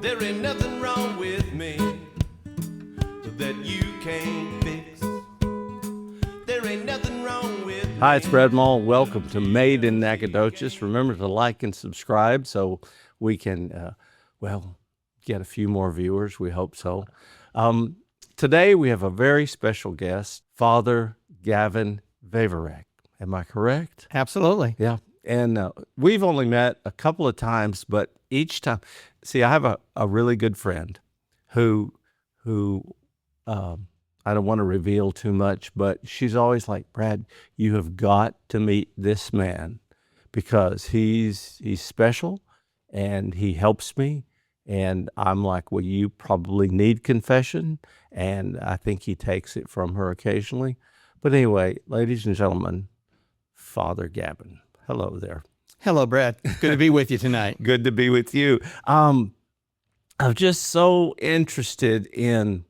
There ain't nothing wrong with me that you can't fix. There ain't nothing wrong with me. Hi, it's Brad Maule. Welcome to Made in Nacogdoches. Remember to like and subscribe so we can, get a few more viewers. We hope so. Today we have a very special guest, Father Gavin Vaverek. Am I correct? Absolutely. Yeah. And we've only met a couple of times, but each time, I have a really good friend who I don't want to reveal too much, but she's always like, Brad, you have got to meet this man because he's special and he helps me. And I'm like, well, you probably need confession. And I think he takes it from her occasionally. But anyway, ladies and gentlemen, Father Gavin. Hello there. Hello, Brad. Good to be with you tonight. Good to be with you. I'm just so interested in,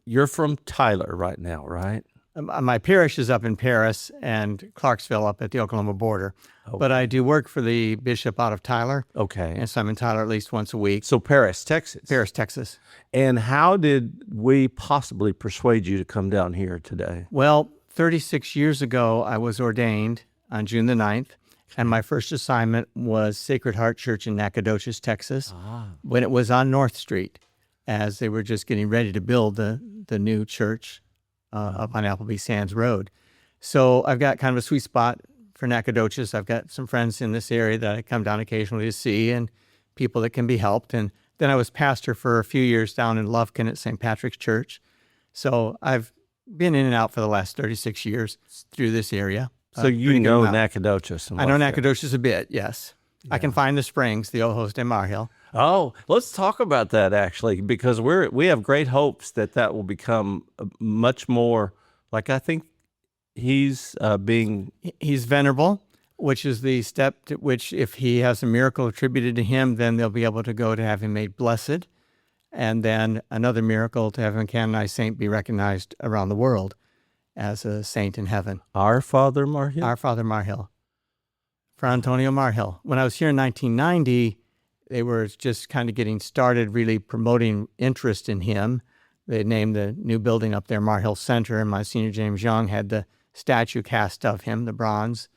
you're from Tyler right now, right? My parish is up in Paris and Clarksville up at the Oklahoma border. Okay. But I do work for the bishop out of Tyler. Okay. And so I'm in Tyler at least once a week. So Paris, Texas. Paris, Texas. And how did we possibly persuade you to come down here today? Well, 36 years ago, I was ordained on June the 9th. And my first assignment was Sacred Heart Church in Nacogdoches, Texas, when it was on North Street, as they were just getting ready to build the new church up on Appleby Sands Road. So I've got kind of a sweet spot for Nacogdoches. I've got some friends in this area that I come down occasionally to see and people that can be helped. And then I was pastor for a few years down in Lufkin at St. Patrick's Church. So I've been in and out for the last 36 years through this area. So you know Nacogdoches. I know Nacogdoches a bit, yes. Yeah. I can find the springs, the Ojos de Marhill. Oh, let's talk about that actually, because we have great hopes that will become much more, I think he's venerable, which is the step to which if he has a miracle attributed to him, then they'll be able to go to have him made blessed. And then another miracle to have him canonized saint be recognized around the world as a saint in heaven. Our Father Marhill? Our Father Marhill. For Antonio Marhill. When I was here in 1990, they were just kind of getting started really promoting interest in him. They named the new building up there Marhill Center, and Monsignor James Young had the statue cast of him, the bronze,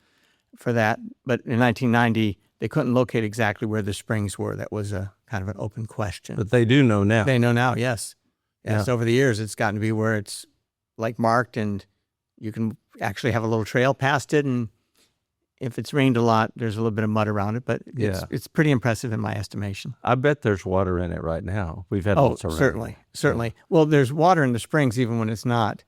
for that. But in 1990, they couldn't locate exactly where the springs were. That was a kind of an open question. But they do know now. They know now, yes. Yes, Yeah. over the years, it's gotten to be where it's marked, and you can actually have a little trail past it, and if it's rained a lot, there's a little bit of mud around it, but it's pretty impressive in my estimation. I bet there's water in it right now. We've had lots of rain. Certainly. Yeah. Well, there's water in the springs even when it's not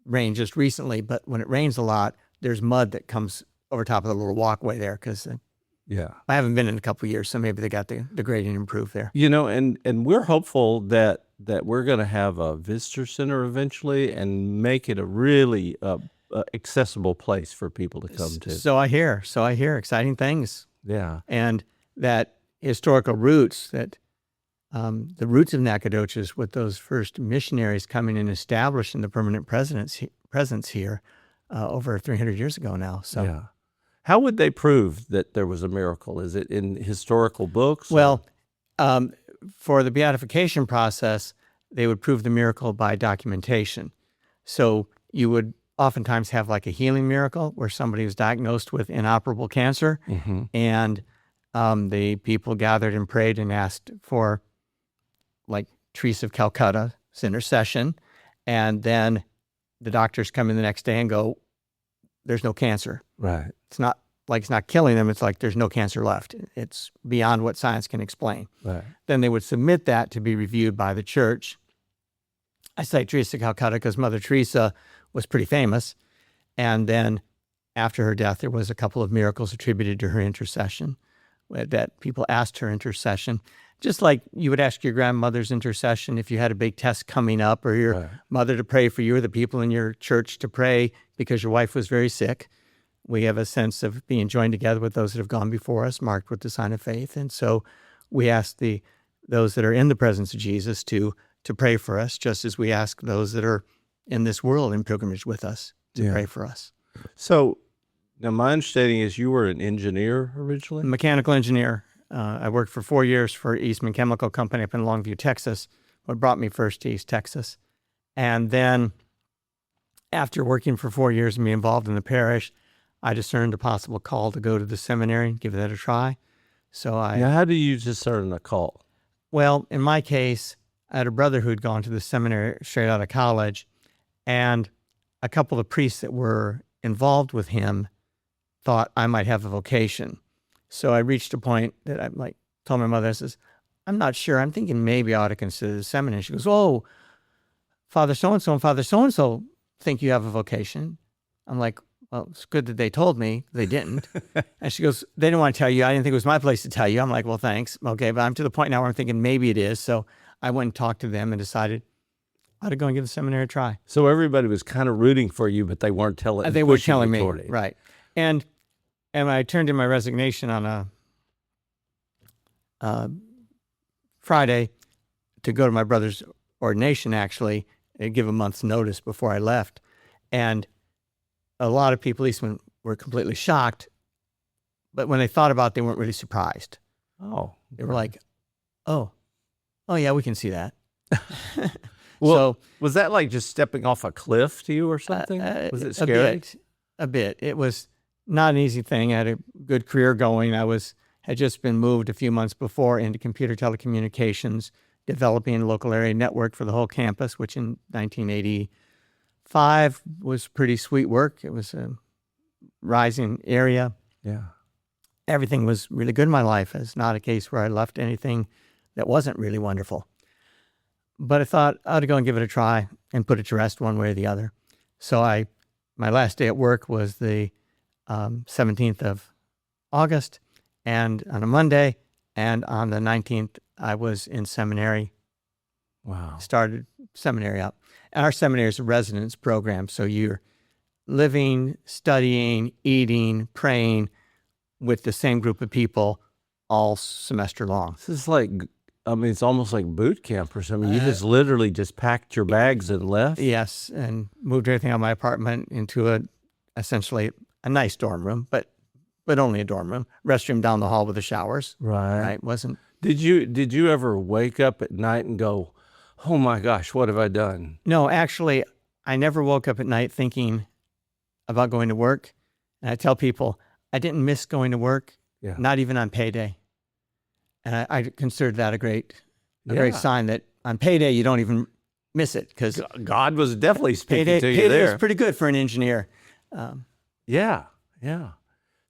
rained just recently, but when it rains a lot, there's mud that comes over top of the little walkway there because I haven't been in a couple of years, so maybe they got the grading improved there. And we're hopeful that we're going to have a visitor center eventually and make it a really accessible place for people to come to. So I hear exciting things. Yeah. And that historical roots, that the roots of Nacogdoches with those first missionaries coming and establishing the permanent presence here over 300 years ago now. So, yeah. How would they prove that there was a miracle? Is it in historical books? Well, for the beatification process, they would prove the miracle by documentation. So you would oftentimes have a healing miracle where somebody was diagnosed with inoperable cancer, and the people gathered and prayed and asked for, Teresa of Calcutta's intercession, and then the doctors come in the next day and go, there's no cancer. Right. It's not it's not killing them. It's there's no cancer left. It's beyond what science can explain. Right. Then they would submit that to be reviewed by the church. I cite Teresa of Calcutta because Mother Teresa was pretty famous. And then after her death, there was a couple of miracles attributed to her intercession, that people asked her intercession. Just like you would ask your grandmother's intercession if you had a big test coming up, or your mother to pray for you, or the people in your church to pray because your wife was very sick. We have a sense of being joined together with those that have gone before us, marked with the sign of faith. And so we ask those that are in the presence of Jesus to pray for us, just as we ask those that are in this world in pilgrimage with us to pray for us. So now my understanding is you were an engineer originally? A mechanical engineer. I worked for 4 years for Eastman Chemical Company up in Longview, Texas, what brought me first to East Texas. And then after working for 4 years and being involved in the parish, I discerned a possible call to go to the seminary and give that a try. So Now, how do you discern a call? Well, in my case, I had a brother who'd gone to the seminary straight out of college, and a couple of priests that were involved with him thought I might have a vocation. So I reached a point that I told my mother, I says, I'm not sure. I'm thinking maybe I ought to consider the seminary. She goes, oh, Father so-and-so and Father so-and-so think you have a vocation. I'm like, well, it's good that they told me. They didn't. And she goes, they didn't want to tell you. I didn't think it was my place to tell you. I'm like, well, thanks. Okay, but I'm to the point now where I'm thinking maybe it is. So I went and talked to them and decided I ought to go and give the seminary a try. So everybody was kind of rooting for you, but they weren't telling. They were telling me, toward it. right? And I turned in my resignation on a Friday to go to my brother's ordination, actually, and give a month's notice before I left. And a lot of people, at least were completely shocked, but when they thought about it, they weren't really surprised. Oh. They were like, oh yeah, we can see that. Well, So, was that like just stepping off a cliff to you or something? Was it scary? A bit. It was not an easy thing. I had a good career going. Had just been moved a few months before into computer telecommunications, developing a local area network for the whole campus, which in 1985 was pretty sweet work. It was a rising area. Yeah. Everything was really good in my life. It's not a case where I left anything that wasn't really wonderful. But I thought I ought to go and give it a try and put it to rest one way or the other. So my last day at work was the 17th of August, and on a Monday, and on the 19th, I was in seminary. Wow. Started seminary up. And our seminary is a residence program, so you're living, studying, eating, praying with the same group of people all semester long. This is like, it's almost like boot camp or something. You just literally just packed your bags and left? Yes, and moved everything out of my apartment into essentially a nice dorm room, but only a dorm room. Restroom down the hall with the showers. Right. Wasn't. Did you ever wake up at night and go, oh my gosh, what have I done? No, actually, I never woke up at night thinking about going to work. And I tell people, I didn't miss going to work, not even on payday. And I considered that a great sign that on payday you don't even miss it, because God was definitely speaking to you payday there. is pretty good for an engineer. Yeah.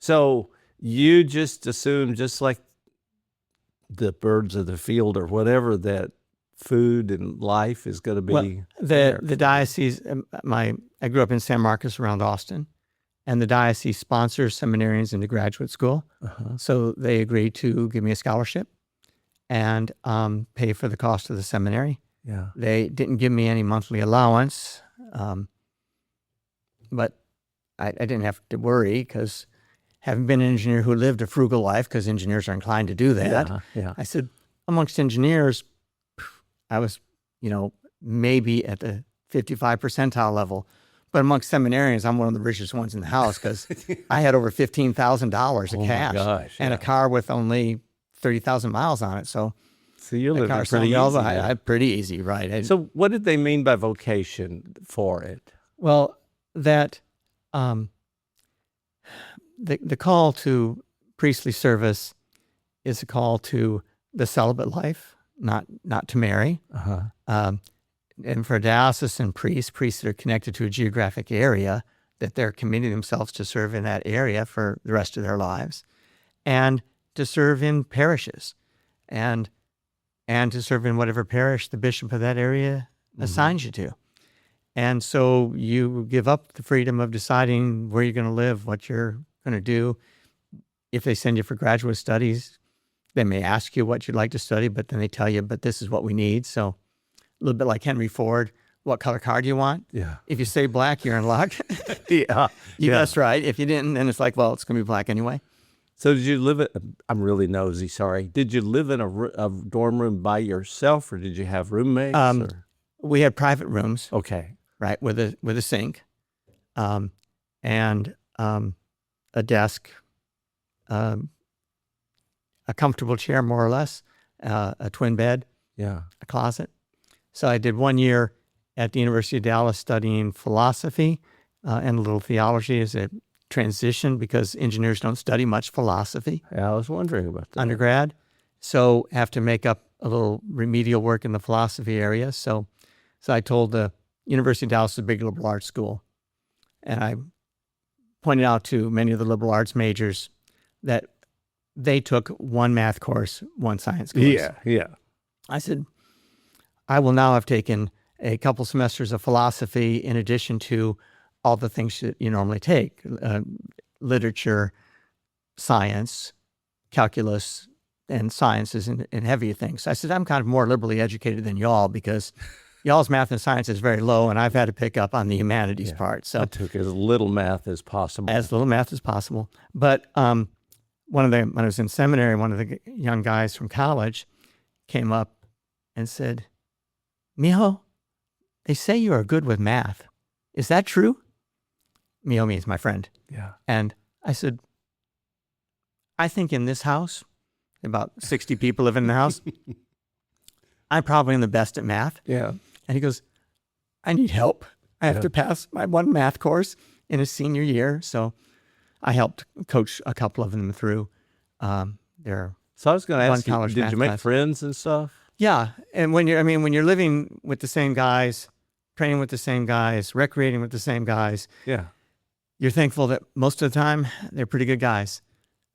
So you just assume, just like the birds of the field or whatever, that food and life is going to be. Well, the diocese, I grew up in San Marcos around Austin, and the diocese sponsors seminarians into graduate school. Uh-huh. So they agreed to give me a scholarship and pay for the cost of the seminary. Yeah. They didn't give me any monthly allowance, but I didn't have to worry, because having been an engineer who lived a frugal life, because engineers are inclined to do that, I said, amongst engineers, I was, maybe at the 55 percentile level. But amongst seminarians, I'm one of the richest ones in the house, because I had over $15,000 of cash and a car with only 30,000 miles on it. So you're living pretty easy. Pretty easy, right? So what did they mean by vocation for it? Well, that the call to priestly service is a call to the celibate life, not to marry. Uh-huh. And for diocesan priests that are connected to a geographic area, that they're committing themselves to serve in that area for the rest of their lives, and to serve in parishes, and to serve in whatever parish the bishop of that area assigns you to. And so you give up the freedom of deciding where you're going to live, what you're going to do. If they send you for graduate studies, they may ask you what you'd like to study, but then they tell you, but this is what we need. So a little bit like Henry Ford, what color car do you want? Yeah. If you say black, you're in luck. That's right. If you didn't, then it's like, well, it's going to be black anyway. So did you live I'm really nosy, sorry. Did you live in a dorm room by yourself, or did you have roommates? We had private rooms. Okay. Right, with a sink, and a desk, a a comfortable chair, more or less, a twin bed, Yeah. a closet. So I did 1 year at the University of Dallas studying philosophy and a little theology as a transition because engineers don't study much philosophy. Yeah, I was wondering about that. Undergrad. So have to make up a little remedial work in the philosophy area. So I told the University of Dallas is a big liberal arts school. And I pointed out to many of the liberal arts majors that they took one math course, one science course. Yeah. I said, I will now have taken a couple semesters of philosophy in addition to all the things that you normally take, literature, science, calculus, and sciences and heavier things. I said, I'm kind of more liberally educated than y'all because y'all's math and science is very low, and I've had to pick up on the humanities part. So I took as little math as possible. as little math as possible. But when I was in seminary, one of the young guys from college came up and said, Mijo, they say you are good with math. Is that true? Mijo means my friend. Yeah. And I said, I think in this house, about 60 people live in the house, I'm probably the best at math. Yeah. And he goes, I need help. I have to pass my one math course in a senior year. So I helped coach a couple of them through their So I was going to ask you, college did math you make class. friends and stuff? Yeah. And when you're living with the same guys, training with the same guys, recreating with the same guys, Yeah. you're thankful that most of the time they're pretty good guys.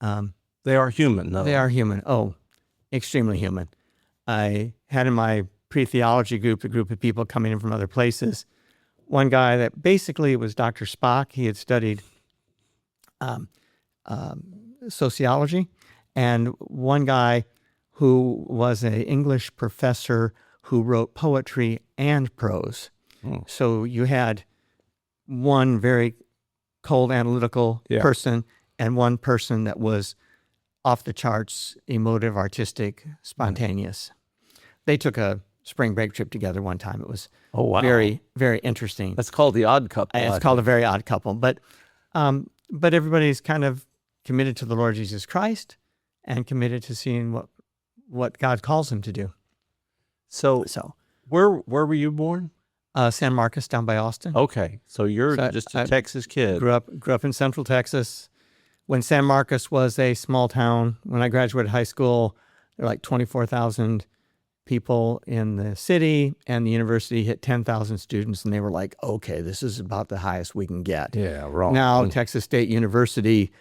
They are human, though. They are human. Oh, extremely human. I had in my pre-theology group a group of people coming in from other places. One guy that basically was Dr. Spock. He had studied sociology. And one guy who was an English professor who wrote poetry and prose. So you had one very cold analytical person and one person that was off the charts, emotive, artistic, spontaneous. They took a spring break trip together one time. It was very, very interesting. That's called the odd couple. It's called a very odd couple. But everybody's kind of committed to the Lord Jesus Christ and committed to seeing what God calls them to do. So where were you born? San Marcos down by Austin. Okay, so you're just a Texas kid. Grew up in Central Texas. When San Marcos was a small town, when I graduated high school, there were like 24,000 people in the city, and the university hit 10,000 students, and they were like, okay, this is about the highest we can get. Yeah, wrong. Now, Texas State University,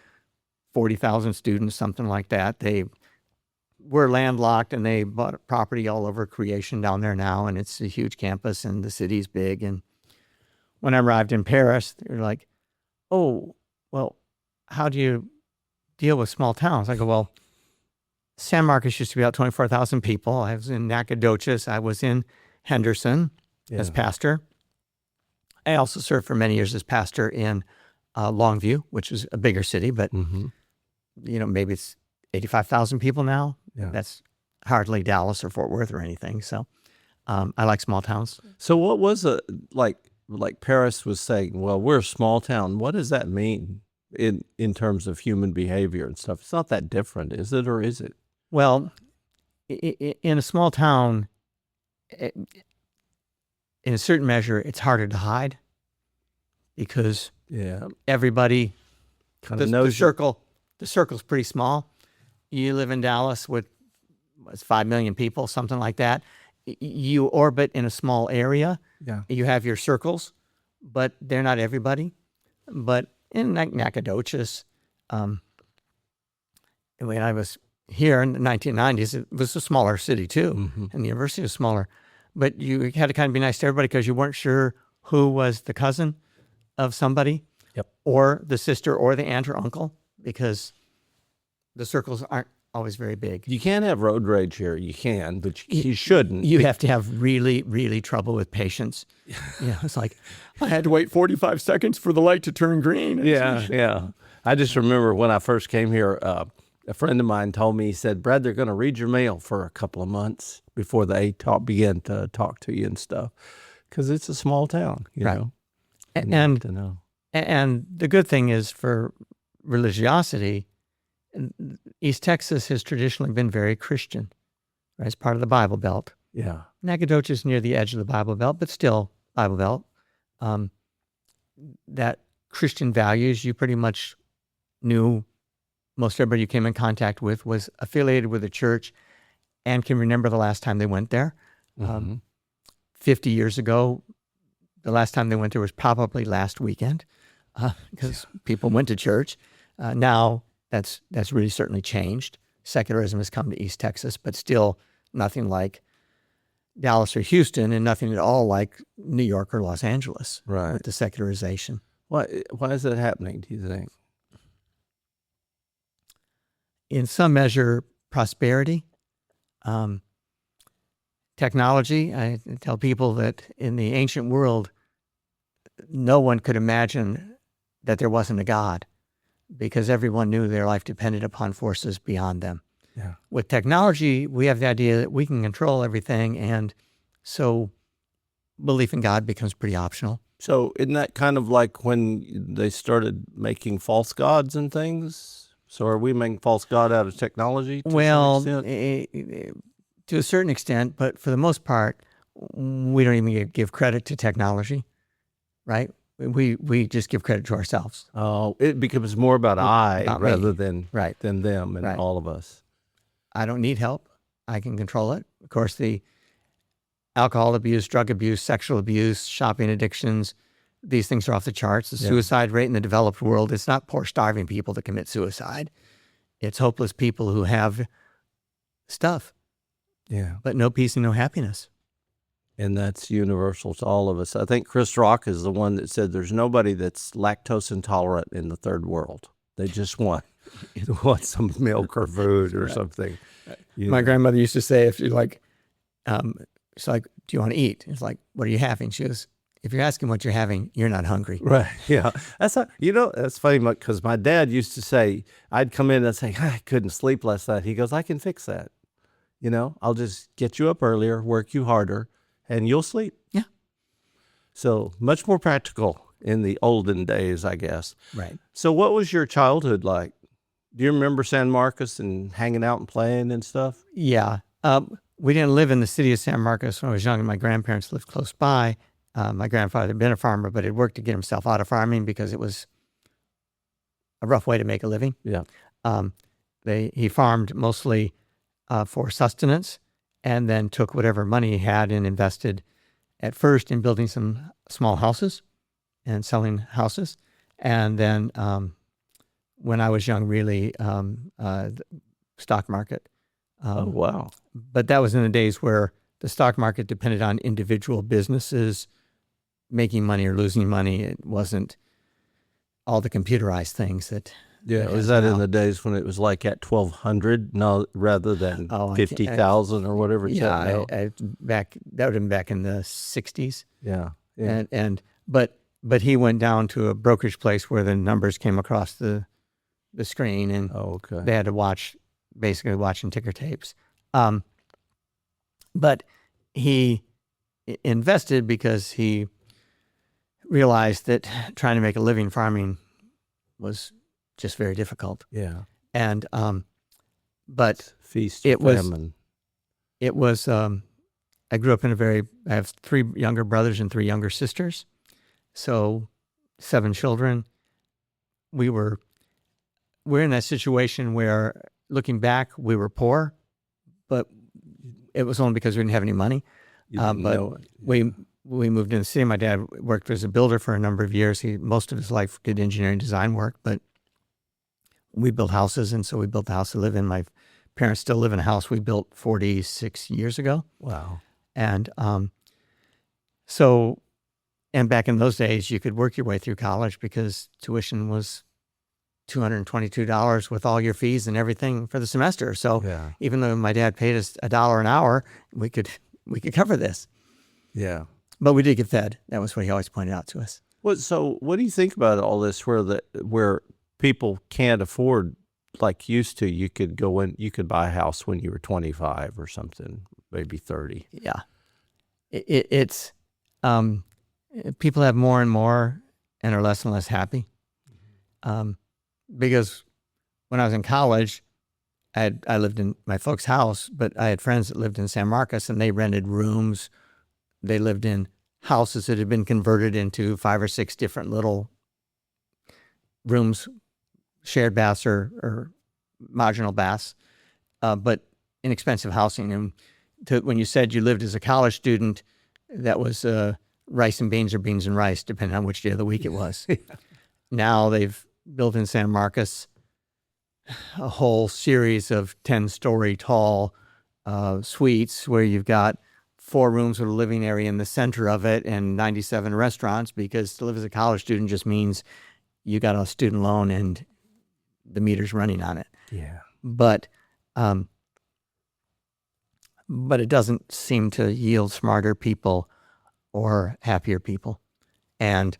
40,000 students, something like that. They were landlocked, and they bought property all over creation down there now, and it's a huge campus, and the city's big. And when I arrived in Paris, they were like, oh, well, how do you deal with small towns? I go, well, San Marcos used to be about 24,000 people. I was in Nacogdoches. I was in Henderson as pastor. I also served for many years as pastor in Longview, which is a bigger city, but maybe it's 85,000 people now. Yeah. That's hardly Dallas or Fort Worth or anything. So I like small towns. So what was like Paris was saying, well, we're a small town. What does that mean in terms of human behavior and stuff? It's not that different, is it, or is it? Well, in a small town, in a certain measure, it's harder to hide because everybody kind of knows the circle's pretty small. You live in Dallas with 5 million people, something like that. You orbit in a small area. Yeah. You have your circles, but they're not everybody. But in Nacogdoches, when I was here in the 1990s, it was a smaller city too, and the university was smaller. But you had to kind of be nice to everybody because you weren't sure who was the cousin of somebody, or the sister, or the aunt or uncle, because the circles aren't always very big. You can't have road rage here. You can, but you shouldn't. You have to have really, really trouble with patience. It's like, I had to wait 45 seconds for the light to turn green. Yeah. I just remember when I first came here, a friend of mine told me, he said, Brad, they're going to read your mail for a couple of months before they begin to talk to you and stuff, because it's a small town, you know. And to know. And the good thing is for religiosity, East Texas has traditionally been very Christian, right? It's part of the Bible Belt. Yeah. Nacogdoches is near the edge of the Bible Belt, but still Bible Belt. That Christian values, you pretty much knew most everybody you came in contact with was affiliated with a church and can remember the last time they went there. 50 years ago, the last time they went there was probably last weekend because people went to church. Now that's really certainly changed. Secularism has come to East Texas, but still nothing like Dallas or Houston, and nothing at all like New York or Los Angeles with the secularization. Why is that happening, do you think? In some measure, prosperity. Technology. I tell people that in the ancient world, no one could imagine that there wasn't a God because everyone knew their life depended upon forces beyond them. Yeah. With technology, we have the idea that we can control everything, and so belief in God becomes pretty optional. So isn't that kind of like when they started making false gods and things? So are we making false god out of technology? Well, to a certain extent, but for the most part, we don't even give credit to technology, right? We just give credit to ourselves. Oh, it becomes more about rather than them and all of us. I don't need help. I can control it. Of course, the alcohol abuse, drug abuse, sexual abuse, shopping addictions, these things are off the charts. The suicide rate in the developed world, it's not poor, starving people that commit suicide. It's hopeless people who have stuff, but no peace and no happiness. And that's universal to all of us. I think Chris Rock is the one that said there's nobody that's lactose intolerant in the third world. They just want some milk or food or something. My grandmother used to say, if you're like, she's like, do you want to eat? It's like, what are you having? She goes, if you're asking what you're having, you're not hungry. Right. Yeah. That's funny because my dad used to say, I'd come in and say, I couldn't sleep last night. He goes, I can fix that. I'll just get you up earlier, work you harder, and you'll sleep. Yeah. So much more practical in the olden days, I guess. Right. So what was your childhood like? Do you remember San Marcos and hanging out and playing and stuff? Yeah. We didn't live in the city of San Marcos when I was young, and my grandparents lived close by. My grandfather had been a farmer, but had worked to get himself out of farming because it was a rough way to make a living. Yeah. He farmed mostly for sustenance, and then took whatever money he had and invested at first in building some small houses and selling houses. And then when I was young, really, the stock market. Oh, wow. But that was in the days where the stock market depended on individual businesses making money or losing money. It wasn't all the computerized things that... Yeah, was that in the days when it was like at 1,200, rather than 50,000 or whatever it's at now? That would have been back in the 60s. Yeah. But he went down to a brokerage place where the numbers came across the screen, and they had to basically watching ticker tapes. But he invested because he realized that trying to make a living farming was just very difficult. Yeah. And but feast and famine. It was I grew up I have 3 younger brothers and 3 younger sisters. So 7 children. We're in that situation where, looking back, we were poor, but it was only because we didn't have any money. We moved in the city. My dad worked as a builder for a number of years. Most of his life did engineering design work, but we built houses, and so we built the house to live in. My parents still live in a house we built 46 years ago. Wow. And and back in those days, you could work your way through college because tuition was $222 with all your fees and everything for the semester. So even though my dad paid us $1 an hour, we could cover this. Yeah. But we did get fed. That was what he always pointed out to us. So what do you think about all this where people can't afford like used to? You could you could buy a house when you were 25 or something, maybe 30. Yeah. It's people have more and more and are less and less happy. Because when I was in college, I lived in my folks' house, but I had friends that lived in San Marcos, and they rented rooms. They lived in houses that had been converted into 5 or 6 different little rooms, shared baths or marginal baths, but inexpensive housing. And when you said you lived as a college student, that was rice and beans or beans and rice, depending on which day of the week it was. Yeah. Now they've built in San Marcos a whole series of 10-story tall suites where you've got 4 rooms with a living area in the center of it and 97 restaurants, because to live as a college student just means you got a student loan and the meter's running on it. Yeah. But it doesn't seem to yield smarter people or happier people. And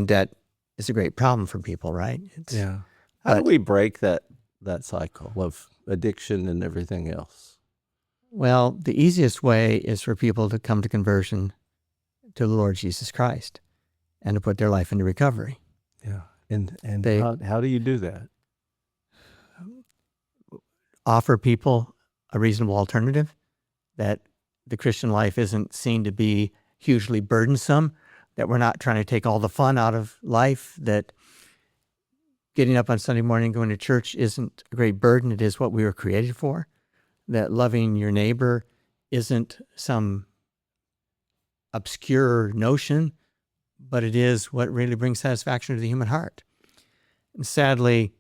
debt is a great problem for people, right? Yeah. How do we break that cycle of addiction and everything else? Well, the easiest way is for people to come to conversion to the Lord Jesus Christ and to put their life into recovery. Yeah. And They- how do you do that? Offer people a reasonable alternative, that the Christian life isn't seen to be hugely burdensome, that we're not trying to take all the fun out of life, that getting up on Sunday morning and going to church isn't a great burden. It is what we were created for, that loving your neighbor isn't some obscure notion, but it is what really brings satisfaction to the human heart. And sadly,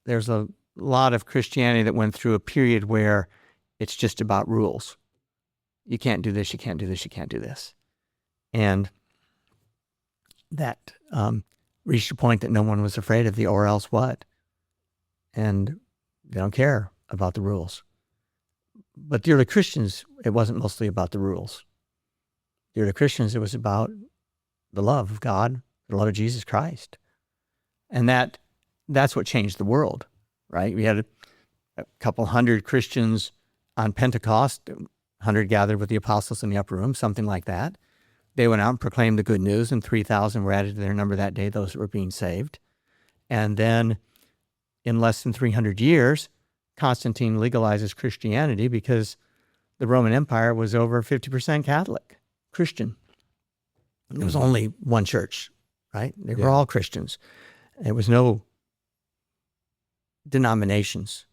there's a lot of Christianity that went through a period where it's just about rules. You can't do this, you can't do this, you can't do this. And that reached a point that no one was afraid of the or else what. And they don't care about the rules. But the early Christians, it wasn't mostly about the rules. The early Christians, it was about the love of God, the love of Jesus Christ. And that's what changed the world, right? We had a couple hundred Christians on Pentecost, 100 gathered with the apostles in the upper room, something like that. They went out and proclaimed the good news, and 3,000 were added to their number that day, those that were being saved. And then in less than 300 years, Constantine legalizes Christianity because the Roman Empire was over 50% Catholic, Christian. There was only one church, right? They were all Christians. There was no denominations.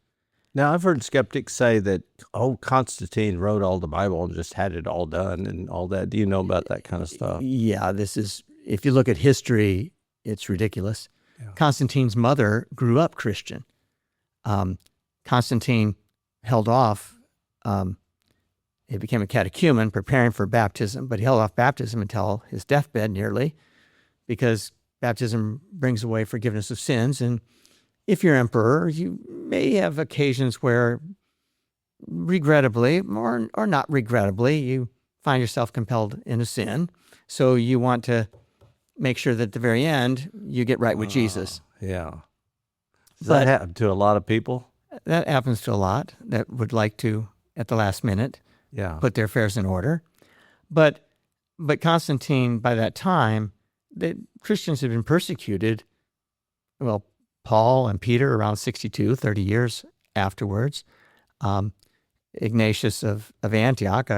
Now, I've heard skeptics say that, Constantine wrote all the Bible and just had it all done and all that. Do you know about that kind of stuff? Yeah, if you look at history, it's ridiculous. Yeah. Constantine's mother grew up Christian. Constantine held off, he became a catechumen preparing for baptism, but he held off baptism until his deathbed nearly, because baptism brings away forgiveness of sins. And if you're emperor, you may have occasions where regrettably, or not regrettably, you find yourself compelled into sin. So you want to make sure that at the very end, you get right with Jesus. Yeah. Does But- that happen to a lot of people? That happens to a lot that would like to, at the last minute, Yeah. put their affairs in order. But Constantine, by that time, the Christians had been persecuted. Well, Paul and Peter around 62, 30 years afterwards. Ignatius of Antioch,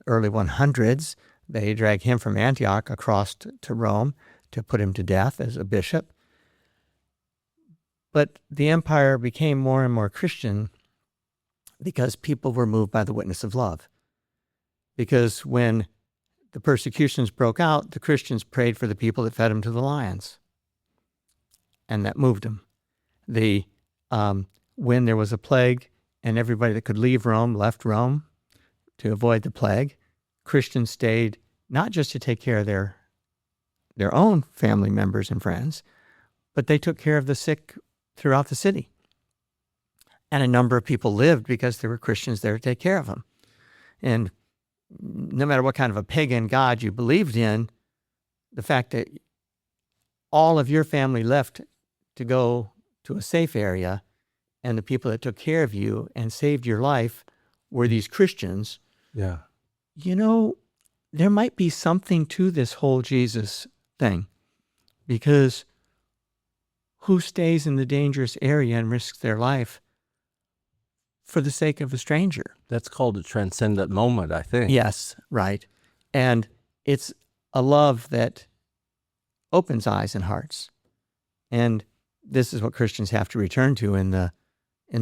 early 100s, they drag him from Antioch across to Rome to put him to death as a bishop. But the empire became more and more Christian because people were moved by the witness of love. Because when the persecutions broke out, the Christians prayed for the people that fed them to the lions. And that moved them. When there was a plague and everybody that could leave Rome left Rome to avoid the plague, Christians stayed not just to take care of their own family members and friends, but they took care of the sick throughout the city. And a number of people lived because there were Christians there to take care of them. And no matter what kind of a pagan god you believed in, the fact that all of your family left to go to a safe area, and the people that took care of you and saved your life were these Christians, Yeah. there might be something to this whole Jesus thing, because who stays in the dangerous area and risks their life for the sake of a stranger. That's called a transcendent moment, I think. Yes, right. And it's a love that opens eyes and hearts. And this is what Christians have to return to in the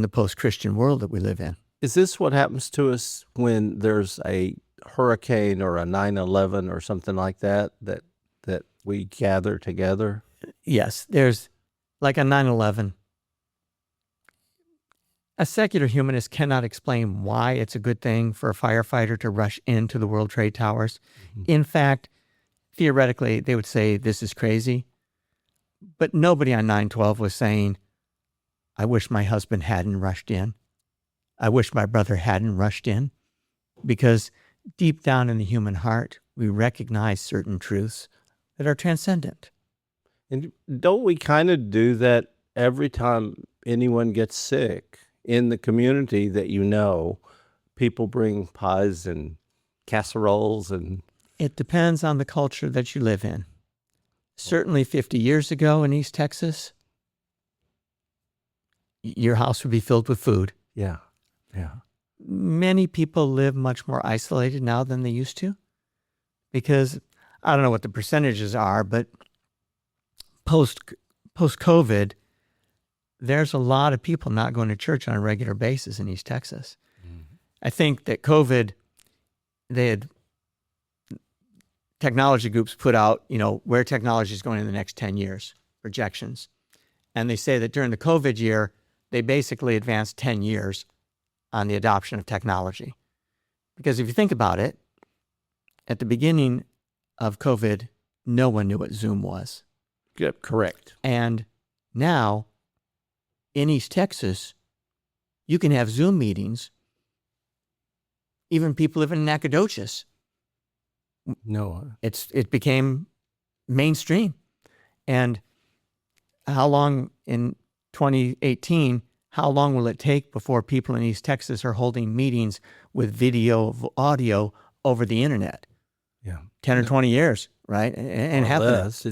post-Christian world that we live in. Is this what happens to us when there's a hurricane or a 9/11 or something like that we gather together? Yes, there's like on 9/11. A secular humanist cannot explain why it's a good thing for a firefighter to rush into the World Trade Towers. Mm-hmm. In fact, theoretically, they would say this is crazy. But nobody on 9/12 was saying, I wish my husband hadn't rushed in. I wish my brother hadn't rushed in. Because deep down in the human heart, we recognize certain truths that are transcendent. And don't we kind of do that every time anyone gets sick? In the community that people bring pies and casseroles and... It depends on the culture that you live in. Certainly 50 years ago in East Texas, your house would be filled with food. Yeah. Many people live much more isolated now than they used to because I don't know what the percentages are, but post-COVID, there's a lot of people not going to church on a regular basis in East Texas. Mm-hmm. I think that COVID, technology groups put out, where technology is going in the next 10 years, projections. And they say that during the COVID year, they basically advanced 10 years on the adoption of technology. Because if you think about it, at the beginning of COVID, no one knew what Zoom was. Yep, correct. And now, in East Texas, you can have Zoom meetings. Even people living in Nacogdoches. No. It became mainstream. And how long in 2018, how long will it take before people in East Texas are holding meetings with audio over the internet? Yeah. 10 or 20 years, right? And half less.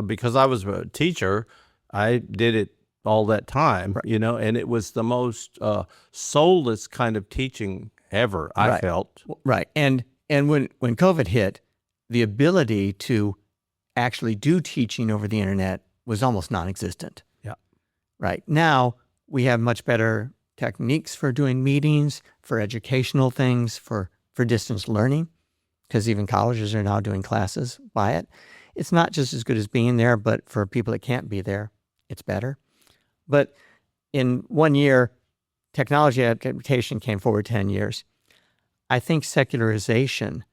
Because I was a teacher, I did it all that time, right. And it was the most soulless kind of teaching ever, I felt. Right. And when COVID hit, the ability to actually do teaching over the internet was almost non-existent. Yeah. Right. Now we have much better techniques for doing meetings, for educational things, for distance learning, because even colleges are now doing classes by it. It's not just as good as being there, but for people that can't be there, it's better. But in 1 year, technology adaptation came forward 10 years. I think secularization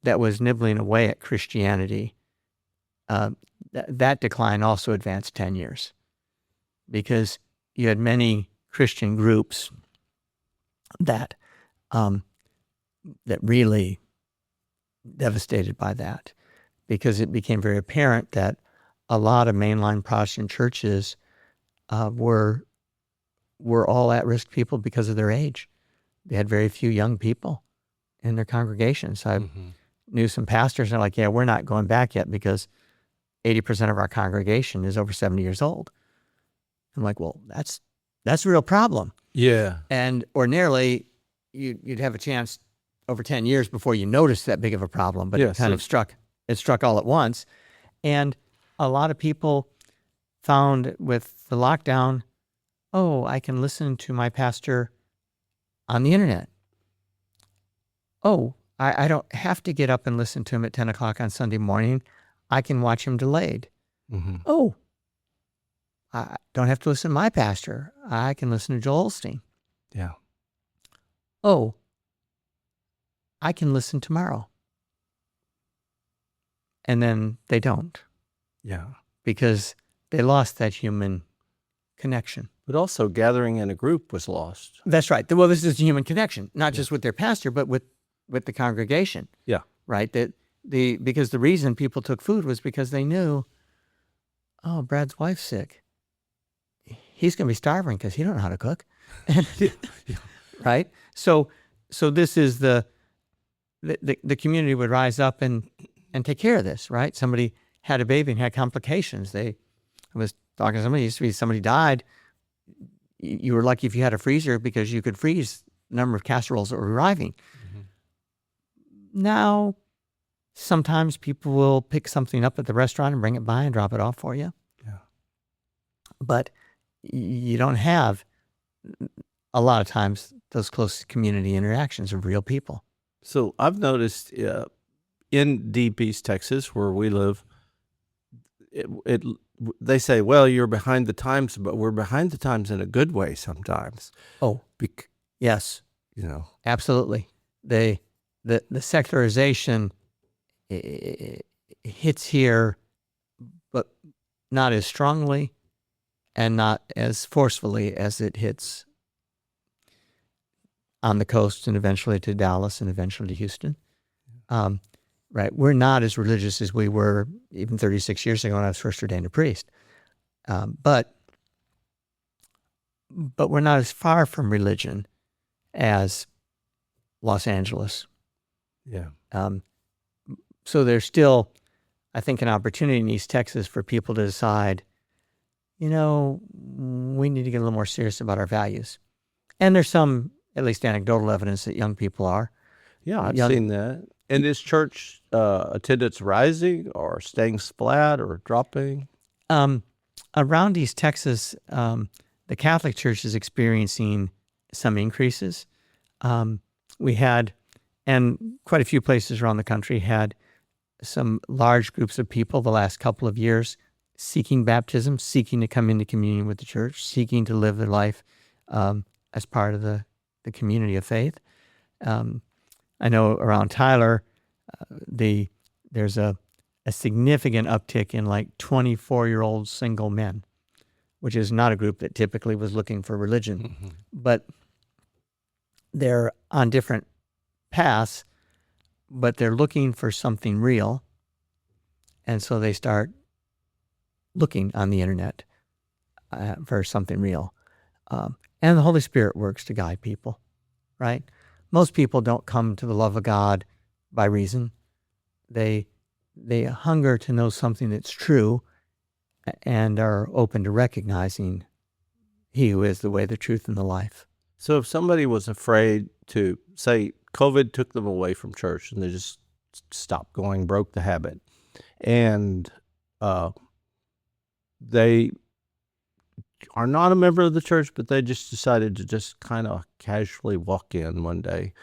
that was nibbling away at Christianity, that decline also advanced 10 years because you had many Christian groups that really devastated by that because it became very apparent that a lot of mainline Protestant churches were all at-risk people because of their age. They had very few young people in their congregations. I knew some pastors that are like, yeah, we're not going back yet because 80% of our congregation is over 70 years old. I'm like, well, that's a real problem. Yeah. And ordinarily, you'd have a chance over 10 years before you notice that big of a problem, but it kind of struck all at once. And a lot of people found with the lockdown, I can listen to my pastor on the internet. I don't have to get up and listen to him at 10 o'clock on Sunday morning. I can watch him delayed. Mm-hmm. I don't have to listen to my pastor. I can listen to Joel Osteen. Yeah. I can listen tomorrow. And then they don't. Yeah. Because they lost that human connection. But also gathering in a group was lost. That's right. Well, this is a human connection, not just with their pastor, but with the congregation. Yeah. Right? Because the reason people took food was because they knew, Brad's wife's sick. He's going to be starving because he don't know how to cook. Right? So this is the community would rise up and take care of this, right? Somebody had a baby and had complications. I was talking to somebody, somebody died, you were lucky if you had a freezer because you could freeze the number of casseroles that were arriving. Now, sometimes people will pick something up at the restaurant and bring it by and drop it off for you. Yeah. But you don't have, a lot of times, those close community interactions of real people. So I've noticed in Deep East Texas, where we live, they say, well, you're behind the times, but we're behind the times in a good way sometimes. Oh, yes. You know, Absolutely. The secularization hits here, but not as strongly and not as forcefully as it hits on the coast and eventually to Dallas and eventually to Houston. Right. We're not as religious as we were even 36 years ago when I was first ordained a priest. But we're not as far from religion as Los Angeles. yeah. So there's still, I think, an opportunity in East Texas for people to decide, we need to get a little more serious about our values. And there's some, at least anecdotal evidence that young people are. Yeah, I've seen that. And is church attendance rising or staying flat or dropping? Around East Texas, the Catholic Church is experiencing some increases. We had, and quite a few places around the country had some large groups of people the last couple of years seeking baptism, seeking to come into communion with the church, seeking to live their life as part of the community of faith. I know around Tyler, there's a significant uptick in like 24-year-old single men, which is not a group that typically was looking for religion. But they're on different paths, but they're looking for something real. And so they start looking on the internet for something real. And the Holy Spirit works to guide people, right? Most people don't come to the love of God by reason. They hunger to know something that's true and are open to recognizing He who is the way, the truth, and the life. So if somebody was afraid to, say, COVID took them away from church and they just stopped going, broke the habit, and they are not a member of the church, but they just decided to just kind of casually walk in one day,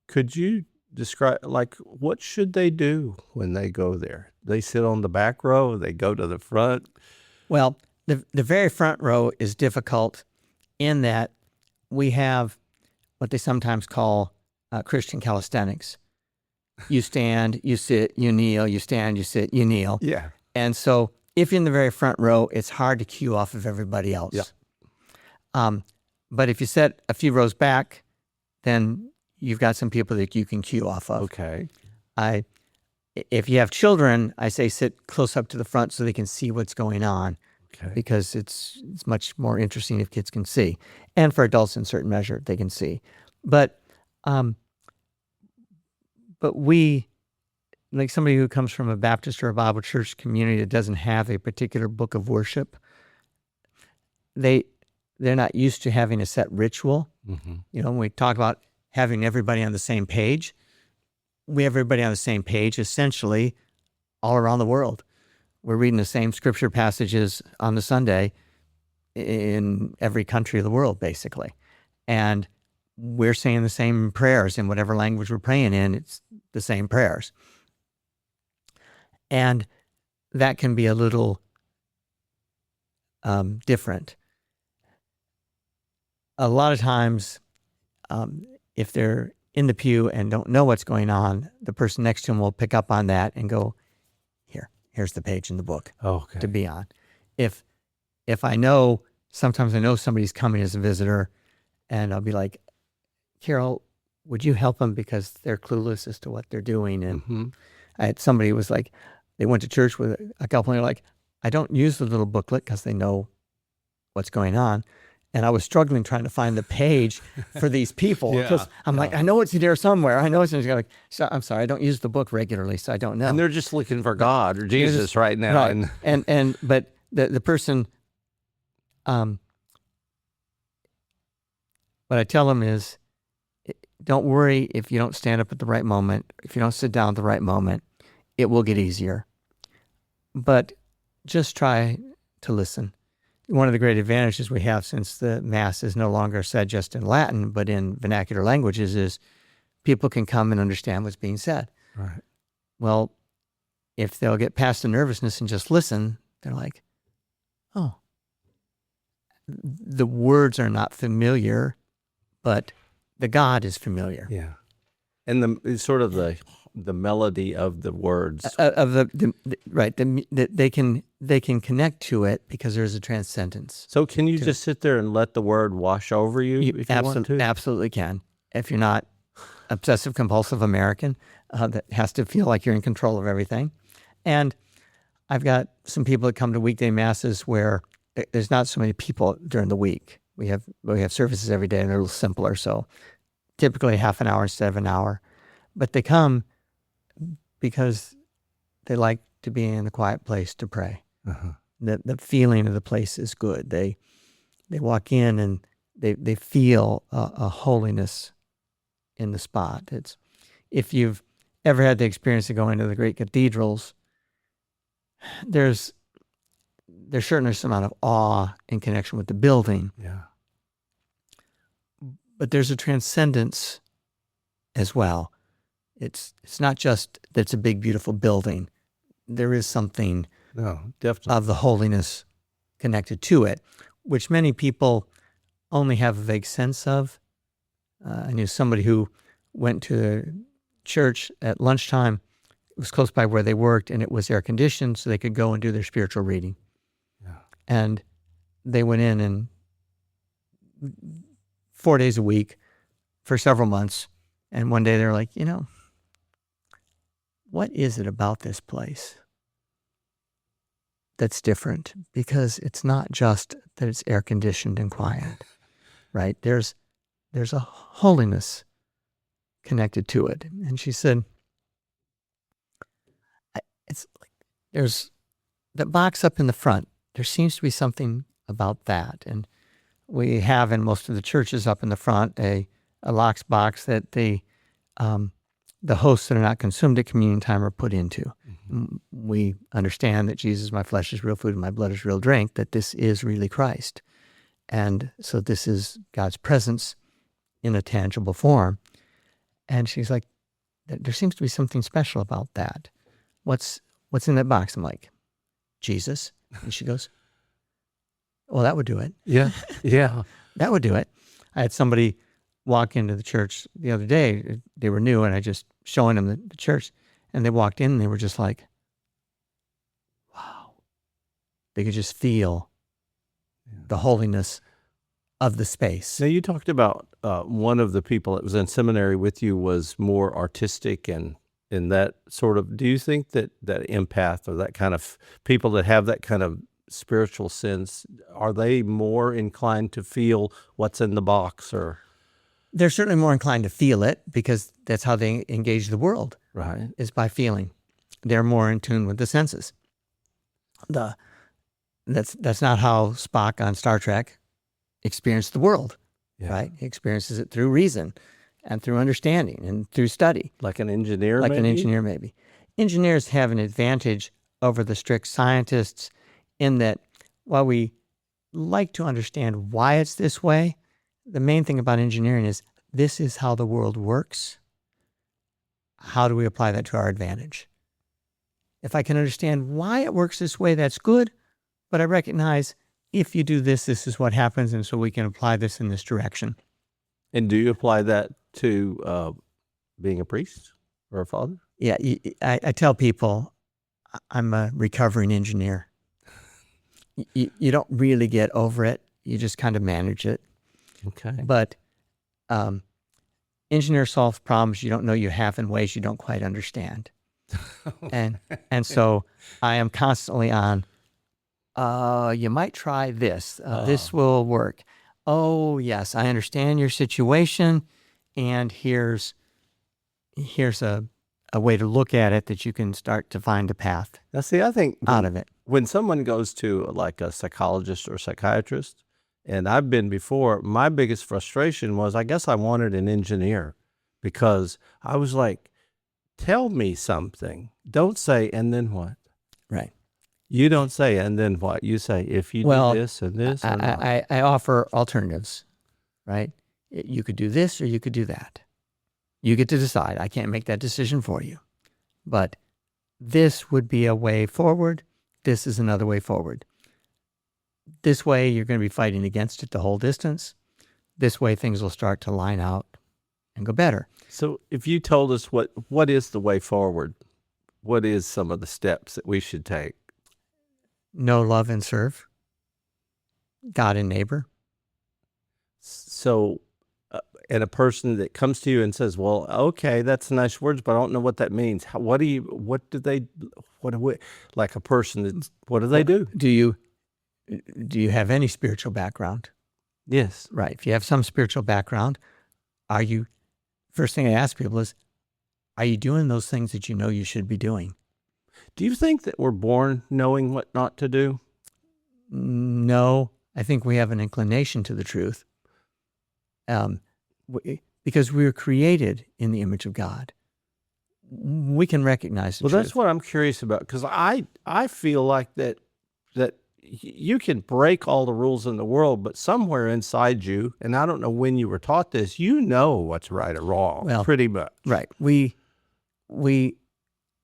could you describe, like, what should they do when they go there? They sit on the back row? They go to the front? Well, the very front row is difficult in that we have what they sometimes call Christian calisthenics. You stand, you sit, you kneel, you stand, you sit, you kneel. Yeah. And so if you're in the very front row, it's hard to cue off of everybody else. Yeah. But if you sit a few rows back, then you've got some people that you can cue off of. Okay. If you have children, I say sit close up to the front so they can see what's going on. Okay. Because it's much more interesting if kids can see. And for adults in certain measure, they can see. But we, like somebody who comes from a Baptist or a Bible church community that doesn't have a particular book of worship, they're not used to having a set ritual. Mm-hmm. When we talk about having everybody on the same page, we have everybody on the same page essentially all around the world. We're reading the same scripture passages on the Sunday in every country of the world, basically. And we're saying the same prayers in whatever language we're praying in. It's the same prayers. And that can be a little different. A lot of times, if they're in the pew and don't know what's going on, the person next to them will pick up on that and go, here's the page in the book to be on. If sometimes I know somebody's coming as a visitor, and I'll be like, Carol, would you help them because they're clueless as to what they're doing? And I had somebody who was like, they went to church with a couple, and they're like, I don't use the little booklet because they know what's going on. And I was struggling trying to find the page for these people because I'm like, I know it's there somewhere. I know it's like, so, I'm sorry, I don't use the book regularly, so I don't know. And they're just looking for God or Jesus right now. Right. But the person what I tell them is, don't worry if you don't stand up at the right moment, if you don't sit down at the right moment, it will get easier. But just try to listen. One of the great advantages we have, since the Mass is no longer said just in Latin, but in vernacular languages, is people can come and understand what's being said. Right. Well, if they'll get past the nervousness and just listen, they're like, oh, the words are not familiar, but the God is familiar. Yeah. And the sort of the melody of the words. They can connect to it because there's a transcendence. So can you just sit there and let the word wash over you if you want to? Absolutely can. If you're not obsessive compulsive American that has to feel like you're in control of everything. And I've got some people that come to weekday masses where there's not so many people during the week. We have services every day and they're a little simpler. So typically half an hour instead of an hour. But they come because they like to be in a quiet place to pray. Uh-huh. The feeling of the place is good. They walk in and they feel a holiness in the spot. It's, if you've ever had the experience of going to the great cathedrals, there's certainly some amount of awe in connection with the building. Yeah. But there's a transcendence as well. It's not just that it's a big, beautiful building. There is something definitely of the holiness connected to it, which many people only have a vague sense of. I knew somebody who went to church at lunchtime. It was close by where they worked, and it was air conditioned, so they could go and do their spiritual reading. Yeah. And they went in and 4 days a week for several months. And one day they're like, what is it about this place that's different? Because it's not just that it's air conditioned and quiet, right? There's a holiness connected to it. And she said, it's like there's that box up in the front. There seems to be something about that. And we have in most of the churches up in the front a lox box that the hosts that are not consumed at communion time are put into. Mm-hmm. We understand that Jesus, my flesh is real food and my blood is real drink, that this is really Christ. And so this is God's presence in a tangible form. And she's like, there seems to be something special about that. What's in that box? I'm like, Jesus. And she goes, well, that would do it. Yeah. Yeah. That would do it. I had somebody walk into the church the other day. They were new, and I just showing them the church, and they walked in and they were just like, wow. They could just feel the holiness of the space. Now, you talked about one of the people that was in seminary with you was more artistic and in that sort of, do you think that empath or that kind of people that have that kind of spiritual sense, are they more inclined to feel what's in the box? Or they're certainly more inclined to feel it because that's how they engage the world, right? Is by feeling. They're more in tune with the senses. That's not how Spock on Star Trek experienced the world, right? He experiences it through reason and through understanding and through study. Like an engineer, An engineer, maybe. Engineers have an advantage over the strict scientists in that while we like to understand why it's this way, the main thing about engineering is this is how the world works. How do we apply that to our advantage? If I can understand why it works this way, that's good. But I recognize if you do this, this is what happens. And so we can apply this in this direction. And do you apply that to being a priest or a father? Yeah, I tell people I'm a recovering engineer. You don't really get over it. You just kind of manage it. Okay. But engineers solve problems you don't know you have in ways you don't quite understand. And so I am constantly on, you might try this. This will work. Oh, yes, I understand your situation, and here's a way to look at it that you can start to find a path. Now, see, I think out of it. When someone goes to like a psychologist or psychiatrist and I've been before. My biggest frustration was, I guess I wanted an engineer, because I was like, tell me something. Don't say, and then what? Right. You don't say, and then what? You say, if you do this and this. Or not. I offer alternatives, right? You could do this or you could do that. You get to decide. I can't make that decision for you. But this would be a way forward. This is another way forward. This way, you're going to be fighting against it the whole distance. This way, things will start to line out and go better. So if you told us what is the way forward, what is some of the steps that we should take? Know, love, and serve God and neighbor. So, and a person that comes to you and says, well, okay, that's nice words, but I don't know what that means. What do they do? Do you have any spiritual background? Yes. Right. If you have some spiritual background, first thing I ask people is, are you doing those things that you know you should be doing? Do you think that we're born knowing what not to do? No, I think we have an inclination to the truth. Because we were created in the image of God. We can recognize the truth. Well, that's what I'm curious about, because I feel like that you can break all the rules in the world, but somewhere inside you, and I don't know when you were taught this, you know what's right or wrong, pretty much. Right. We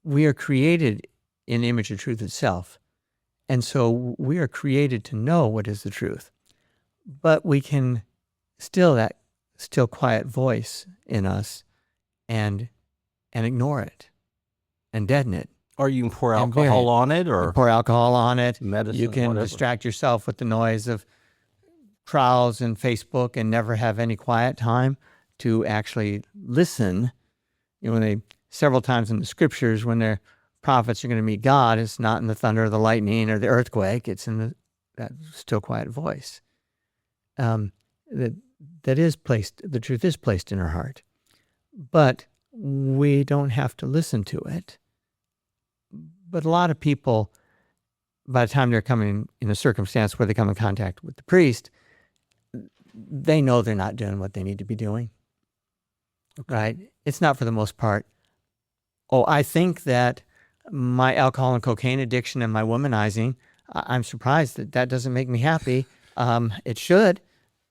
are created in the image of truth itself. And so we are created to know what is the truth. But we can that still quiet voice in us and ignore it and deaden it. Or you can pour alcohol on it, or pour alcohol on it. Medicine, you can distract yourself with the noise of crowds and Facebook and never have any quiet time to actually listen. Several times in the scriptures, when their prophets are going to meet God, it's not in the thunder or the lightning or the earthquake. It's in that still quiet voice. The truth is placed in our heart, but we don't have to listen to it. But a lot of people, by the time they're coming in a circumstance where they come in contact with the priest, they know they're not doing what they need to be doing. Okay. Right? It's not for the most part, I think that my alcohol and cocaine addiction and my womanizing, I'm surprised that doesn't make me happy. It should.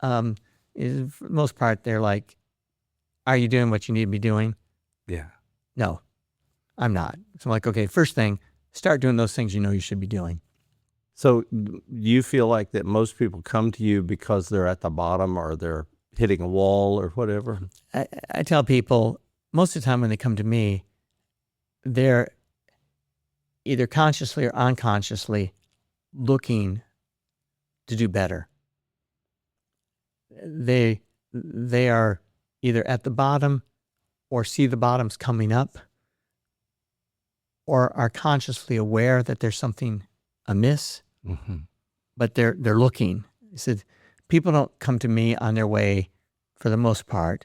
For the most part, they're like, are you doing what you need to be doing? Yeah. No, I'm not. So I'm like, okay, first thing, start doing those things you know you should be doing. So you feel like that most people come to you because they're at the bottom or they're hitting a wall or whatever? I tell people, most of the time when they come to me, they're either consciously or unconsciously looking to do better. They are either at the bottom or see the bottoms coming up, or are consciously aware that there's something amiss, but they're looking. I said, people don't come to me on their way, for the most part,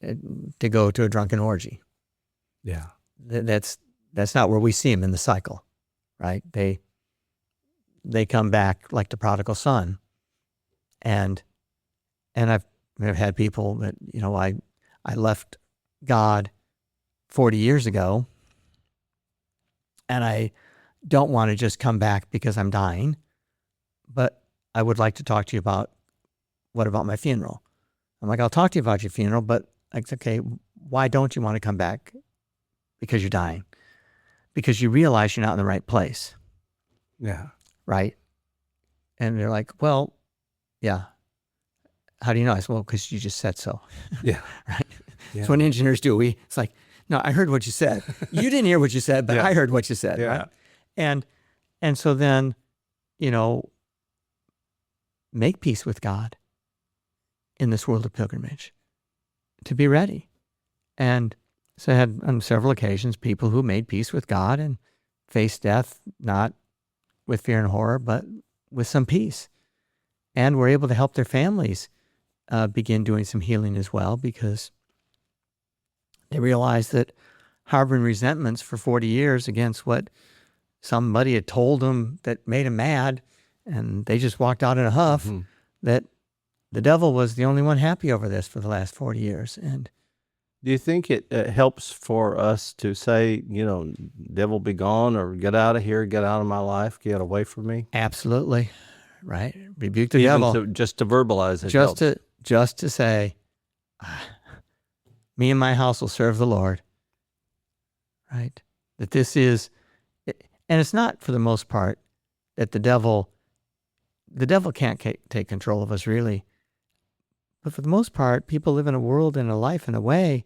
to go to a drunken orgy. Yeah, that's not where we see them in the cycle, right? They come back like the prodigal son, and I've had people that I left God 40 years ago, and I don't want to just come back because I'm dying, but I would like to talk to you about, what about my funeral? I'm like, I'll talk to you about your funeral, but like, okay, why don't you want to come back? Because you're dying. Because you realize you're not in the right place. Yeah. Right? And they're like, well, yeah. How do you know? I said, well, because you just said so. Yeah. Right? Yeah. That's what engineers do. It's like, no, I heard what you said. You didn't hear what you said, but I heard what you said. Yeah. Right? And so then, make peace with God in this world of pilgrimage, to be ready. And so I had on several occasions people who made peace with God and faced death, not with fear and horror, but with some peace, and were able to help their families begin doing some healing as well, because they realized that harboring resentments for 40 years against what somebody had told them that made them mad, and they just walked out in a huff, that the devil was the only one happy over this for the last 40 years. And Do you think it helps for us to say, devil be gone, or get out of here, get out of my life, get away from me? absolutely, right? Rebuke the Even devil. just to verbalize it helps. Just to say, me and my house will serve the Lord, right? That this is, and it's not for the most part that the devil can't take control of us, really. But for the most part, people live in a world and a life in a way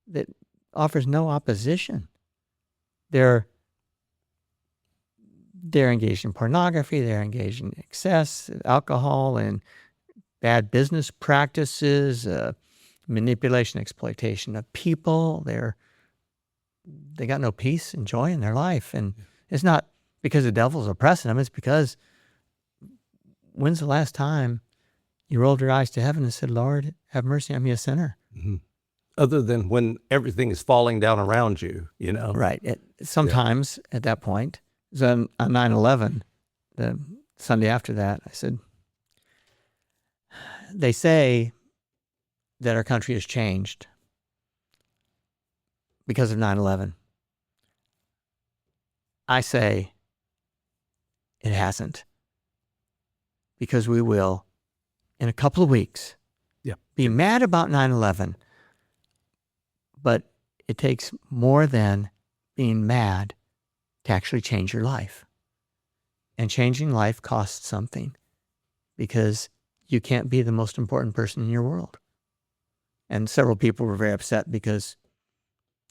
that offers no opposition. They're engaged in pornography, they're engaged in excess, alcohol, and bad business practices, manipulation, exploitation of people. They got no peace and joy in their life. And it's not because the devil's oppressing them, it's because when's the last time you rolled your eyes to heaven and said, Lord, have mercy on me, a sinner? Mm-hmm. Other than when everything is falling down around you, Right. Sometimes at that point, so on 9/11, the Sunday after that, I said, they say that our country has changed because of 9/11. I say it hasn't, because we will, in a couple of weeks, be mad about 9/11, but it takes more than being mad to actually change your life. And changing life costs something, because you can't be the most important person in your world. And several people were very upset because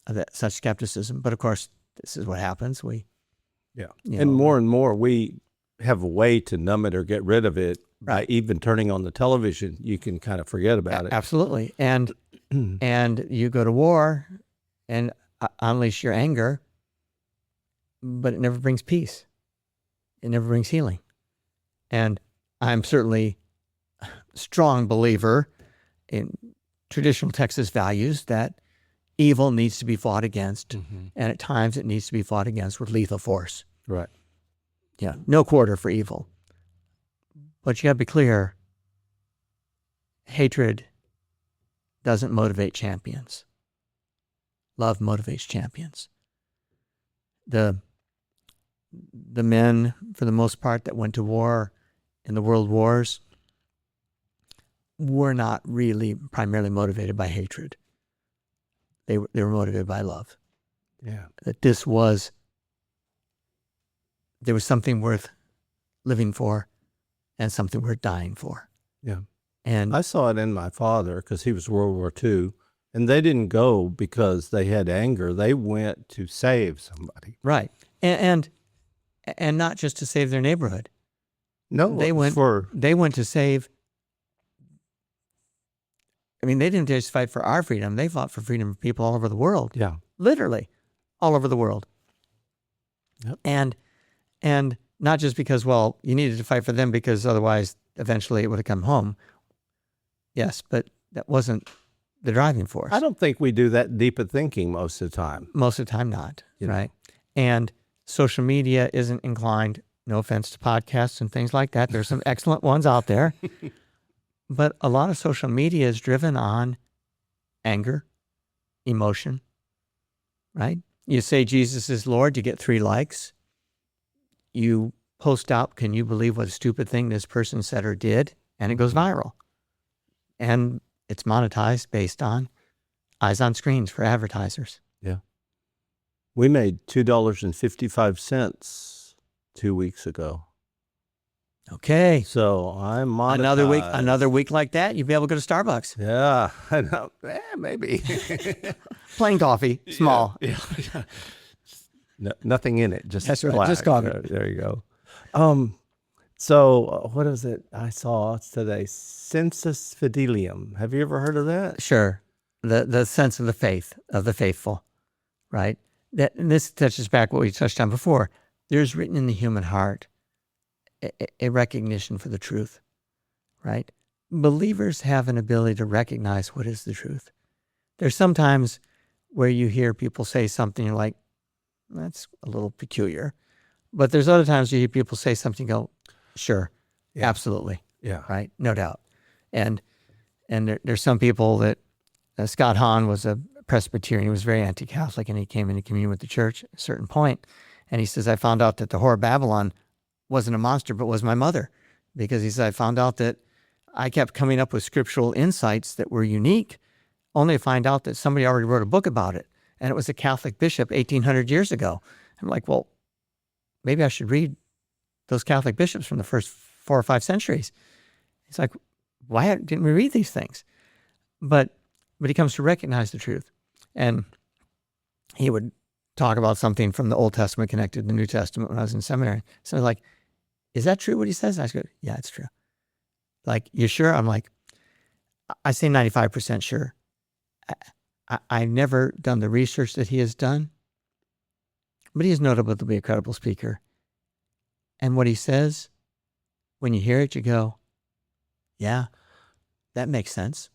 of such skepticism. But of course, this is what happens. And more, we have a way to numb it or get rid of it. By even turning on the television, you can kind of forget about it. Absolutely. And you go to war and unleash your anger, but it never brings peace. It never brings healing. And I'm certainly a strong believer in traditional Texas values that evil needs to be fought against, and at times it needs to be fought against with lethal force. Right. Yeah, no quarter for evil. But you got to be clear, hatred doesn't motivate champions. Love motivates champions. The men, for the most part, that went to war in the world wars were not really primarily motivated by hatred. They were motivated by love. Yeah. That there was something worth living for and something worth dying for. Yeah. And I saw it in my father, because he was World War II, and they didn't go because they had anger. They went to save somebody. right. And not just to save their neighborhood. No, They went to save. I mean, they didn't just fight for our freedom. They fought for freedom of people all over the world. Yeah. Literally all over the world. Yep. And not just because, well, you needed to fight for them because otherwise eventually it would have come home. Yes, but that wasn't the driving force. I don't think we do that deep of thinking most of the time. Most of the time not, right? And social media isn't inclined, no offense to podcasts and things like that. There's some excellent ones out there. But a lot of social media is driven on anger, emotion, right? You say Jesus is Lord, you get 3 likes. You post out, can you believe what a stupid thing this person said or did? And it goes viral. And it's monetized based on eyes on screens for advertisers. Yeah. We made $2.55 2 weeks ago. Okay. So I'm monetized. Another week like that, you'll be able to go to Starbucks. Yeah, I know. Maybe. Plain coffee, small. Yeah. No, nothing in it. Just That's right, black. just coffee. There you go. So what is it I saw today? Sensus fidelium. Have you ever heard of that? Sure. The sense of the faith, of the faithful, right? And this touches back what we touched on before. There's written in the human heart a recognition for the truth, right? Believers have an ability to recognize what is the truth. There's sometimes where you hear people say something, you're like, that's a little peculiar. But there's other times you hear people say something, you go, sure, absolutely. Yeah. Right? No doubt. And there's some people that Scott Hahn was a Presbyterian. He was very anti-Catholic, and he came into communion with the church at a certain point. And he says, I found out that the whore of Babylon wasn't a monster, but was my mother. Because he said, I found out that I kept coming up with scriptural insights that were unique, only to find out that somebody already wrote a book about it. And it was a Catholic bishop 1,800 years ago. I'm like, well, maybe I should read those Catholic bishops from the first 4 or 5 centuries. He's like, why didn't we read these things? But he comes to recognize the truth. And he would talk about something from the Old Testament connected to the New Testament when I was in seminary. So I was like, is that true what he says? I go, yeah, it's true. Like, you sure? I'm like, I say 95% sure. I've never done the research that he has done, but he is notable to be a credible speaker. And what he says, when you hear it, you go, yeah, that makes sense.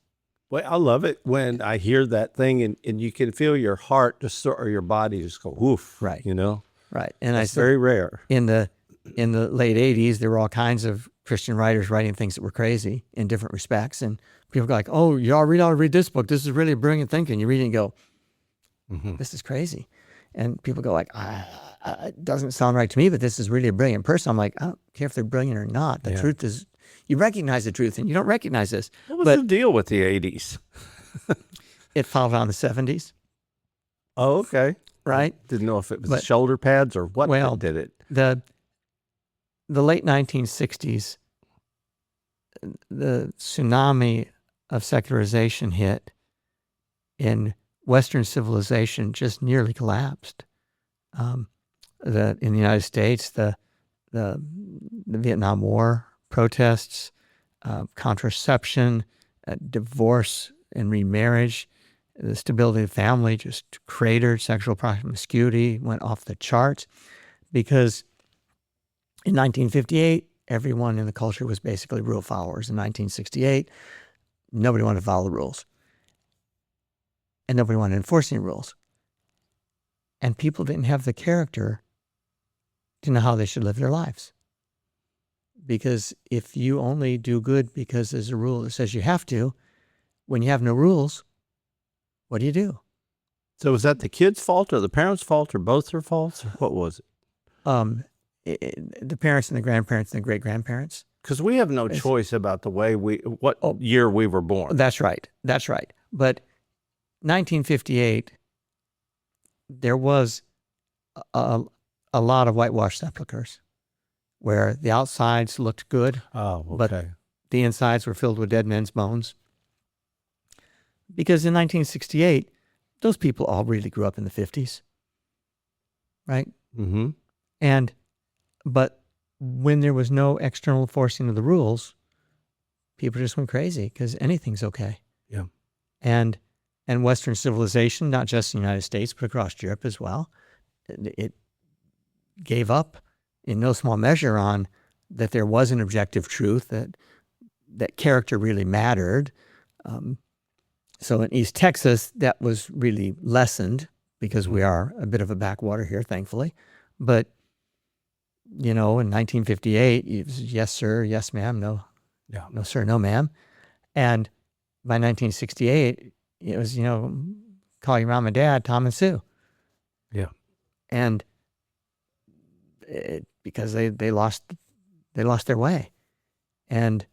Well, I love it when I hear that thing and you can feel your heart just or your body just go woof. Right. You know? Right. And it's very rare. In the late 80s, there were all kinds of Christian writers writing things that were crazy in different respects. And people go like, oh, you ought to read this book. This is really brilliant thinking. You read it and go, this is crazy. And people go like, it doesn't sound right to me, but this is really a brilliant person. I'm like, I don't care if they're brilliant or not. The truth is, you recognize the truth and you don't recognize this. What was the deal with the 80s? It followed on the 70s. Oh, okay. Right? Didn't know if it was the shoulder pads or what that did it. The late 1960s, the tsunami of secularization hit, and Western civilization just nearly collapsed. In the United States, the Vietnam War protests, contraception, divorce and remarriage, the stability of the family just cratered, sexual promiscuity went off the charts, because in 1958, everyone in the culture was basically rule followers. In 1968, nobody wanted to follow the rules. And nobody wanted to enforce any rules. And people didn't have the character to know how they should live their lives. Because if you only do good because there's a rule that says you have to, when you have no rules, what do? So was that the kid's fault or the parents' fault or both their faults? Or what was it? The parents and the grandparents and the great-grandparents. Because we have no choice about the way year we were born. That's right. But 1958, there was a lot of whitewashed sepulchres where the outsides looked good, but the insides were filled with dead men's bones. Because in 1968, those people all really grew up in the 50s, right? Mm-hmm. But when there was no external enforcing of the rules, people just went crazy because anything's okay. Yeah. And Western civilization, not just in the United States, but across Europe as well, it gave up in no small measure on that there was an objective truth, that character really mattered. So in East Texas, that was really lessened because we are a bit of a backwater here, thankfully. But, in 1958, it was yes, sir, yes, ma'am, no, sir, no, ma'am. And by 1968, it was, call your mom and dad, Tom and Sue. Yeah. And because they lost their way. And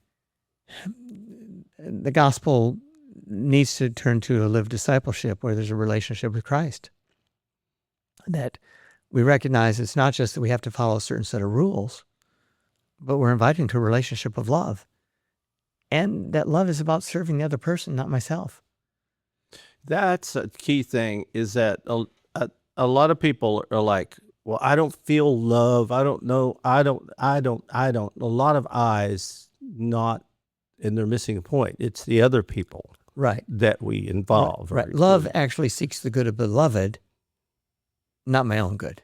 the gospel needs to turn to a lived discipleship where there's a relationship with Christ. That we recognize it's not just that we have to follow a certain set of rules, but we're invited into a relationship of love. And that love is about serving the other person, not myself. That's a key thing, is that a lot of people are like, well, I don't feel love. I don't know. I don't. A lot of I's not, and they're missing a point. It's the other people. Right. That we involve. Right. Love actually seeks the good of the beloved, not my own good.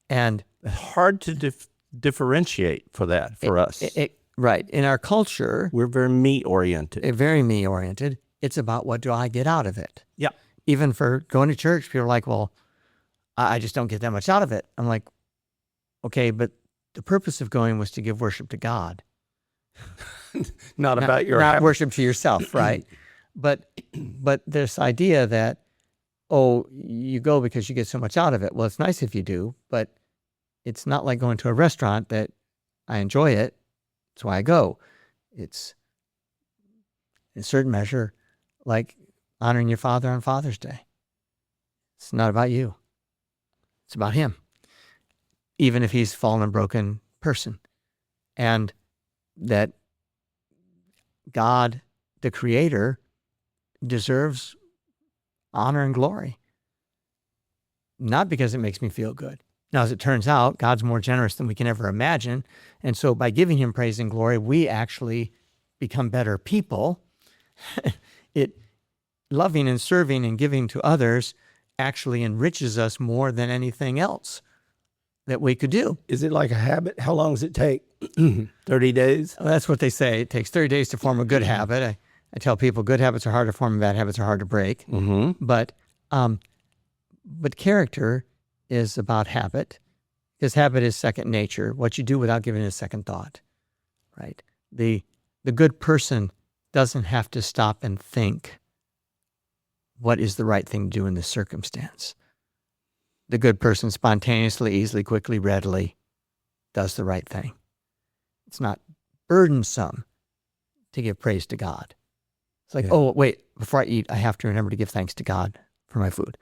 And hard to differentiate for that, for us. Right. In our culture, we're very me-oriented. Very me-oriented. It's about what do I get out of it? Yeah. Even for going to church, people are like, well, I just don't get that much out of it. I'm like, okay, but the purpose of going was to give worship to God. not about your not habit. worship to yourself, right? But this idea that, oh, you go because you get so much out of it. Well, it's nice if you do, but it's not like going to a restaurant that I enjoy it. That's why I go. It's in a certain measure like honoring your father on Father's Day. It's not about you. It's about him, even if he's a fallen and broken person. And that God, the Creator, deserves honor and glory. Not because it makes me feel good. Now, as it turns out, God's more generous than we can ever imagine. And so by giving him praise and glory, we actually become better people. Loving and serving and giving to others actually enriches us more than anything else that we could do. Is it like a habit? How long does it take? 30 days? Well, that's what they say. It takes 30 days to form a good habit. I tell people good habits are hard to form and bad habits are hard to break. Mm-hmm. But character is about habit, because habit is second nature, what you do without giving it a second thought, right? The good person doesn't have to stop and think, what is the right thing to do in this circumstance? The good person spontaneously, easily, quickly, readily does the right thing. It's not burdensome to give praise to God. It's like, oh, wait, before I eat, I have to remember to give thanks to God for my food.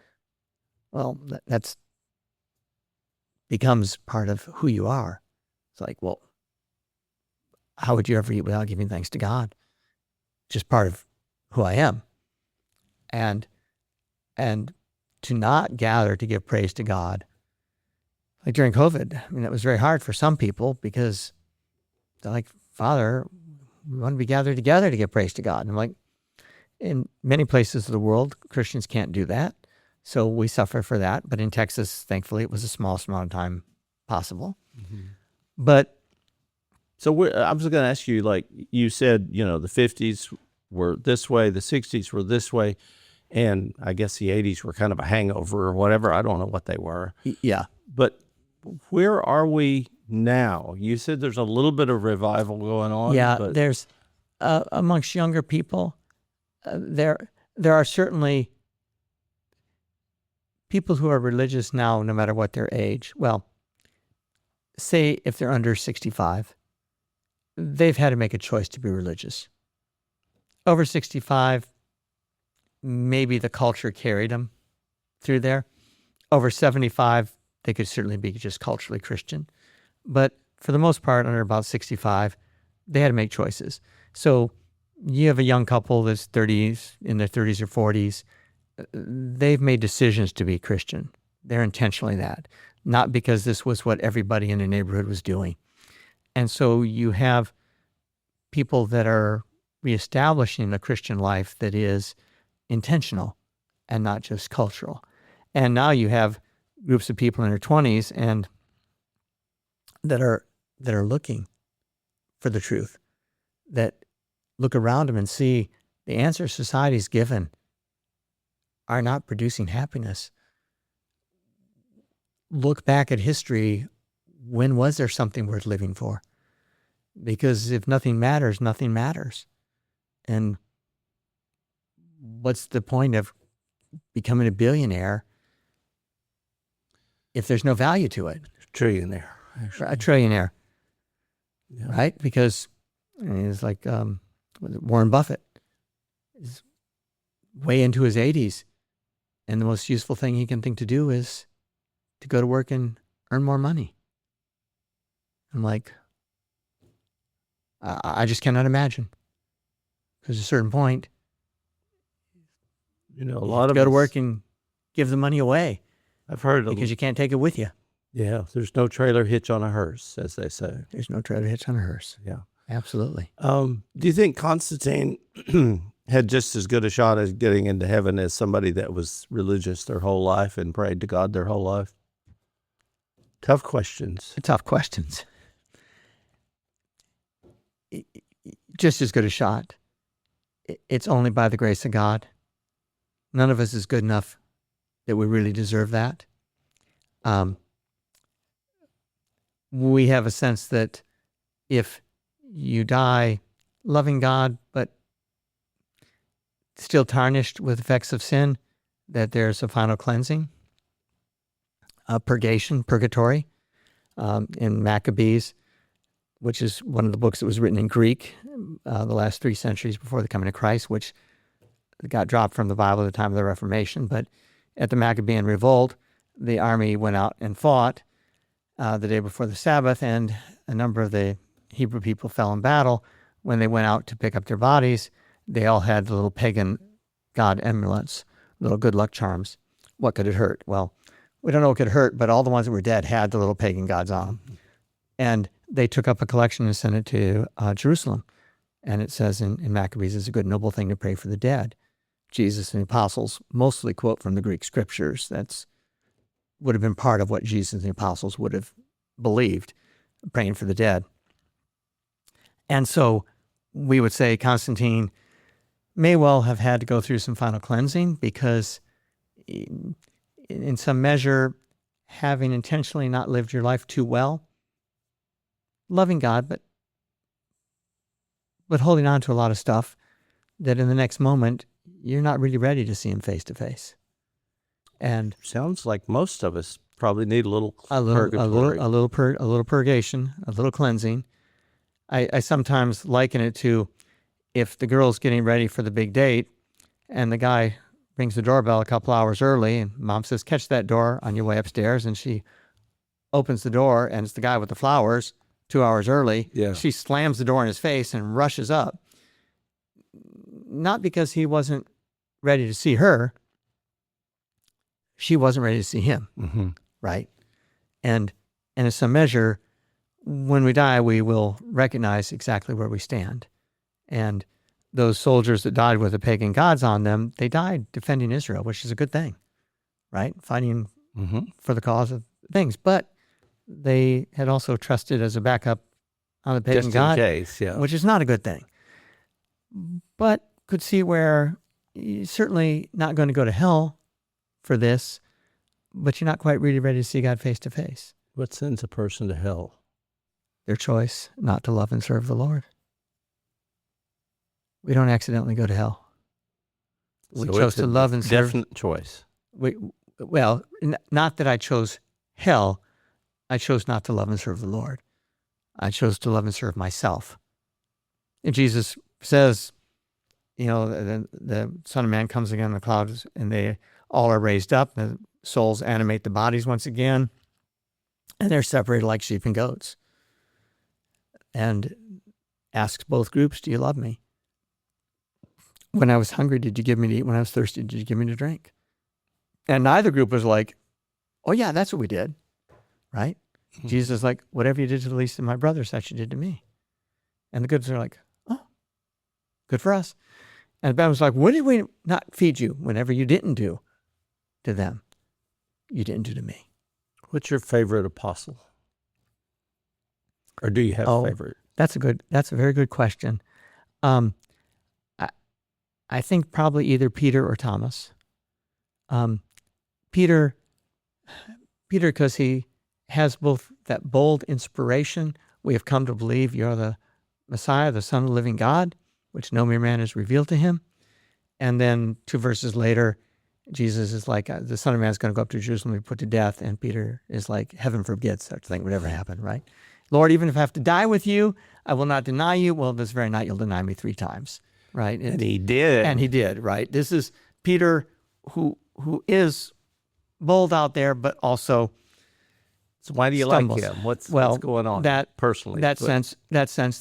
Well, that's becomes part of who you are. It's like, well, how would you ever eat without giving thanks to God? Just part of who I am. And to not gather to give praise to God, like during COVID, I mean, it was very hard for some people because they're like, Father, we want to be gathered together to give praise to God. And I'm like, in many places of the world, Christians can't do that. So we suffer for that. But in Texas, thankfully, it was the smallest amount of time possible. Mm-hmm. But so I was going to ask you, like you said, the 50s were this way, the 60s were this way, and I guess the 80s were kind of a hangover or whatever. I don't know what they were. Yeah. But where are we now? You said there's a little bit of revival going on. Yeah, but there's amongst younger people, there are certainly people who are religious now, no matter what their age. Well, say if they're under 65, they've had to make a choice to be religious. Over 65, maybe the culture carried them through there. Over 75, they could certainly be just culturally Christian. But for the most part, under about 65, they had to make choices. So you have a young couple that's in their 30s or 40s. They've made decisions to be Christian. They're intentionally that, not because this was what everybody in the neighborhood was doing. And so you have people that are reestablishing a Christian life that is intentional and not just cultural. And now you have groups of people in their 20s and that are looking for the truth, that look around them and see the answers society's given are not producing happiness. Look back at history. When was there something worth living for? Because if nothing matters, nothing matters. And what's the point of becoming a billionaire if there's no value to it? Trillionaire. Actually. A trillionaire. Yeah. Right? Because it's like Warren Buffett is way into his 80s. And the most useful thing he can think to do is to go to work and earn more money. I'm like, I just cannot imagine. Because at a certain point, a lot of go to work and give the money away. I've heard because you can't take it with you. Yeah, there's no trailer hitch on a hearse, as they say. There's no trailer hitch on a hearse. Yeah, absolutely. Do you think Constantine had just as good a shot at getting into heaven as somebody that was religious their whole life and prayed to God their whole life? Tough questions. Tough questions. Just as good a shot. It's only by the grace of God. None of us is good enough that we really deserve that. We have a sense that if you die loving God, but still tarnished with effects of sin, that there's a final cleansing, a purgatory, in Maccabees, which is one of the books that was written in Greek the last 3 centuries before the coming of Christ, which got dropped from the Bible at the time of the Reformation. But at the Maccabean revolt, the army went out and fought the day before the Sabbath, and a number of the Hebrew people fell in battle. When they went out to pick up their bodies, they all had the little pagan god amulets, little good luck charms. What could it hurt? Well, we don't know what could hurt, but all the ones that were dead had the little pagan gods on them. And they took up a collection and sent it to Jerusalem. And it says in Maccabees, it's a good, noble thing to pray for the dead. Jesus and the apostles mostly quote from the Greek scriptures. That's would have been part of what Jesus and the apostles would have believed, praying for the dead. And so we would say Constantine may well have had to go through some final cleansing, because in some measure, having intentionally not lived your life too well, loving God, but holding on to a lot of stuff that in the next moment, you're not really ready to see him face to face. And sounds like most of us probably need a little purgatory. a little purgation, a little cleansing. I sometimes liken it to if the girl's getting ready for the big date and the guy rings the doorbell a couple hours early and mom says, catch that door on your way upstairs, and she opens the door and it's the guy with the flowers 2 hours early. Yeah. She slams the door in his face and rushes up. Not because he wasn't ready to see her, she wasn't ready to see him, right? And in some measure, when we die, we will recognize exactly where we stand. And those soldiers that died with the pagan gods on them, they died defending Israel, which is a good thing, right? Fighting for the cause of things. But they had also trusted as a backup on the pagan god, case, which is not a good thing. But could see where you're certainly not going to go to hell for this, but you're not quite really ready to see God face to face. What sends a person to hell? Their choice not to love and serve the Lord. We don't accidentally go to hell. We chose to love and serve. Definite choice. Not that I chose hell. I chose not to love and serve the Lord. I chose to love and serve myself. And Jesus says, the Son of Man comes again in the clouds, and they all are raised up. The souls animate the bodies once again, and they're separated like sheep and goats. And asks both groups, do you love me? When I was hungry, did you give me to eat? When I was thirsty, did you give me to drink? And neither group was like, oh yeah, that's what we did, right? Jesus is like, whatever you did to the least of my brothers, that you did to me. And the goods are like, oh, good for us. And the bad was like, what did we not feed you whenever you didn't do to them? You didn't do to me. What's your favorite apostle? Or do you have a favorite? That's a very good question. I think probably either Peter or Thomas. Peter, because he has both that bold inspiration, we have come to believe you're the Messiah, the Son of the living God, which no mere man has revealed to him. And then 2 verses later, Jesus is like, the Son of Man is going to go up to Jerusalem and be put to death. And Peter is like, heaven forbid such a thing would ever happen, right? Lord, even if I have to die with you, I will not deny you. Well, this very night you'll deny me 3 times, right? And he did. And he did, right? This is Peter who is bold out there, but also so why do you stumbles. like him? What's going on personally? That sense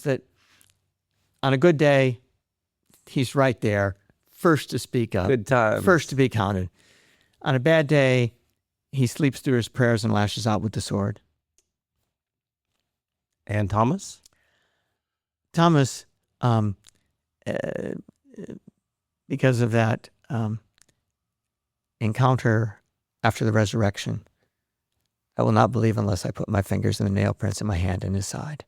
that on a good day, he's right there, first to speak up. Good time. First to be counted. On a bad day, he sleeps through his prayers and lashes out with the sword. And Thomas? Thomas, because of that encounter after the resurrection, I will not believe unless I put my fingers in the nail prints in my hand and his side.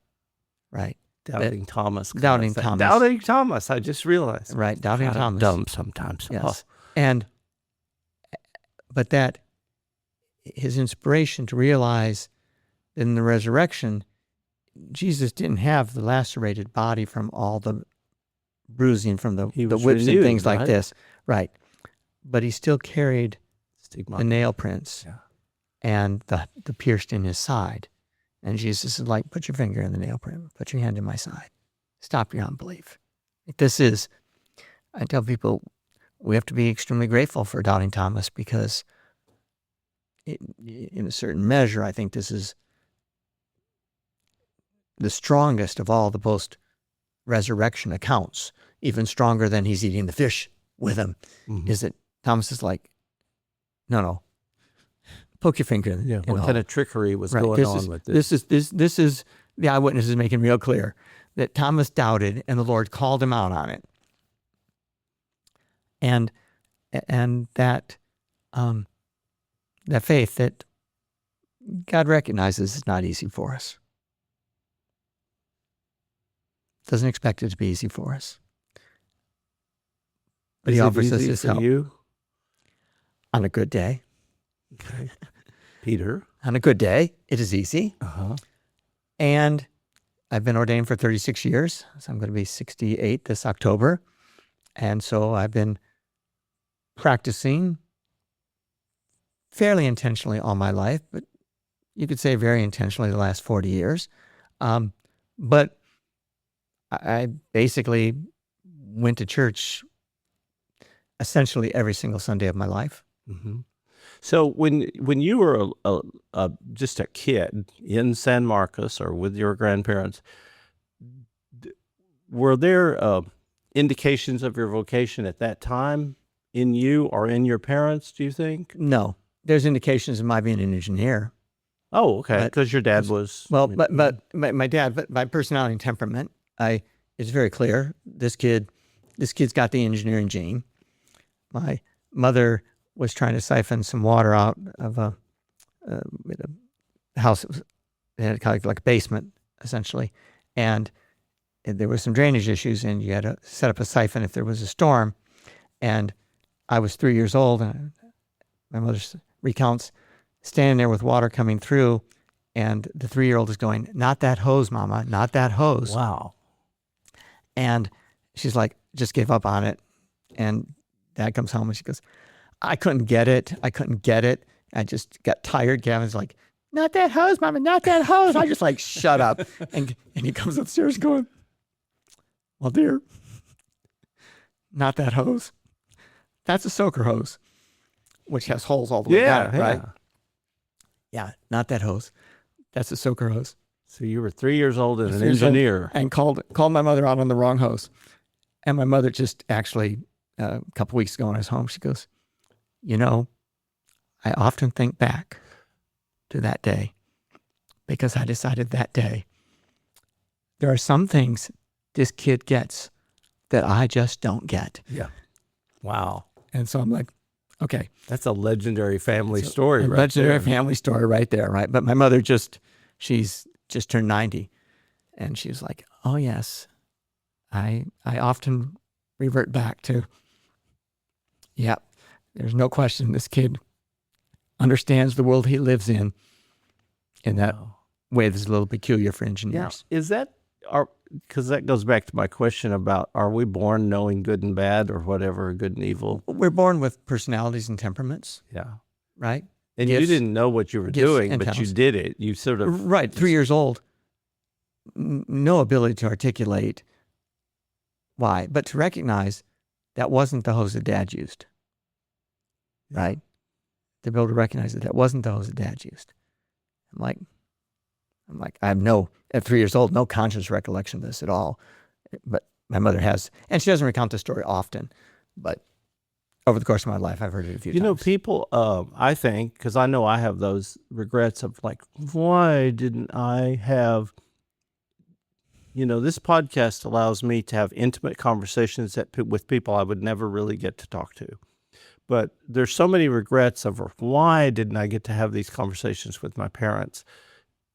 Right? Doubting Thomas. Doubting Thomas. Doubting Thomas, I just realized. Right, doubting Thomas. Dumb sometimes. Yes. But that, his inspiration to realize in the resurrection, Jesus didn't have the lacerated body from all the bruising from the He was whips and renewed, things like right? this. Right. But he still carried Stigma. the nail prints Yeah. and the pierced in his side. And Jesus is like, put your finger in the nail print, put your hand in my side. Stop your unbelief. This is, I tell people, we have to be extremely grateful for doubting Thomas, because in a certain measure, I think this is the strongest of all the post-resurrection accounts, even stronger than he's eating the fish with him, is that Thomas is like, no, poke your finger in What the kind hole. of trickery was Right. going on with this? This is the eyewitnesses making real clear that Thomas doubted, and the Lord called him out on it, and that that faith that God recognizes is not easy for us. Doesn't expect it to be easy for us, but Is He it offers us easy His for help you? on a good day. Okay. Peter. On a good day, it is easy. Uh-huh. And I've been ordained for 36 years, so I'm going to be 68 this October. And so I've been practicing fairly intentionally all my life, but you could say very intentionally the last 40 years. But I basically went to church essentially every single Sunday of my life. Mm-hmm. So when you were just a kid in San Marcos or with your grandparents, were there indications of your vocation at that time in you or in your parents, do you think? No, there's indications of my being an engineer. Oh, okay, But- because your dad was... Well, but my dad, but my personality and temperament, it's very clear. This kid's got the engineering gene. My mother was trying to siphon some water out of a house that had kind of like a basement, essentially, and there were some drainage issues, and you had to set up a siphon if there was a storm. And I was 3 years old, and my mother recounts standing there with water coming through, and the 3-year-old is going, "Not that hose, Mama, not that hose." Wow. And she's like, just gave up on it. And Dad comes home and she goes, I couldn't get it. I just got tired. Gavin's like, "Not that hose, Mama, not that hose." I just like, shut up. And he comes upstairs going, "Well, dear, not that hose. That's a soaker hose," which has holes all the way down, right? Yeah, not that hose. That's a soaker hose. So you were 3 years old and an 3 years old, engineer. and called my mother out on the wrong hose. And my mother just actually, a couple weeks ago when I was home, she goes, I often think back to that day, because I decided that day there are some things this kid gets that I just don't get. Yeah. Wow. And so I'm like, okay. That's a legendary family story, right? Legendary there. family story right there, right? But my mother she's just turned 90, and she was like, "Oh yes, I often revert back to, yeah, there's no question this kid understands the world he lives in that way that's a little peculiar for engineers." Is that because that goes back to my question about, are we born knowing good and bad, or whatever, good and evil? We're born with personalities and temperaments, Yeah. right? And you Gifts- didn't know what you were gifts doing, and but you talents. did it. You sort of... Right, 3 years old, no ability to articulate why, but to recognize that wasn't the hose that Dad used, right? To be able to recognize that wasn't the hose that Dad used. I'm like, I have at 3 years old, no conscious recollection of this at all. But my mother has, and she doesn't recount the story often, but over the course of my life, I've heard it a few times. People, I think, because I know I have those regrets of like, why didn't I have... this podcast allows me to have intimate conversations with people I would never really get to talk to. But there's so many regrets of why didn't I get to have these conversations with my parents?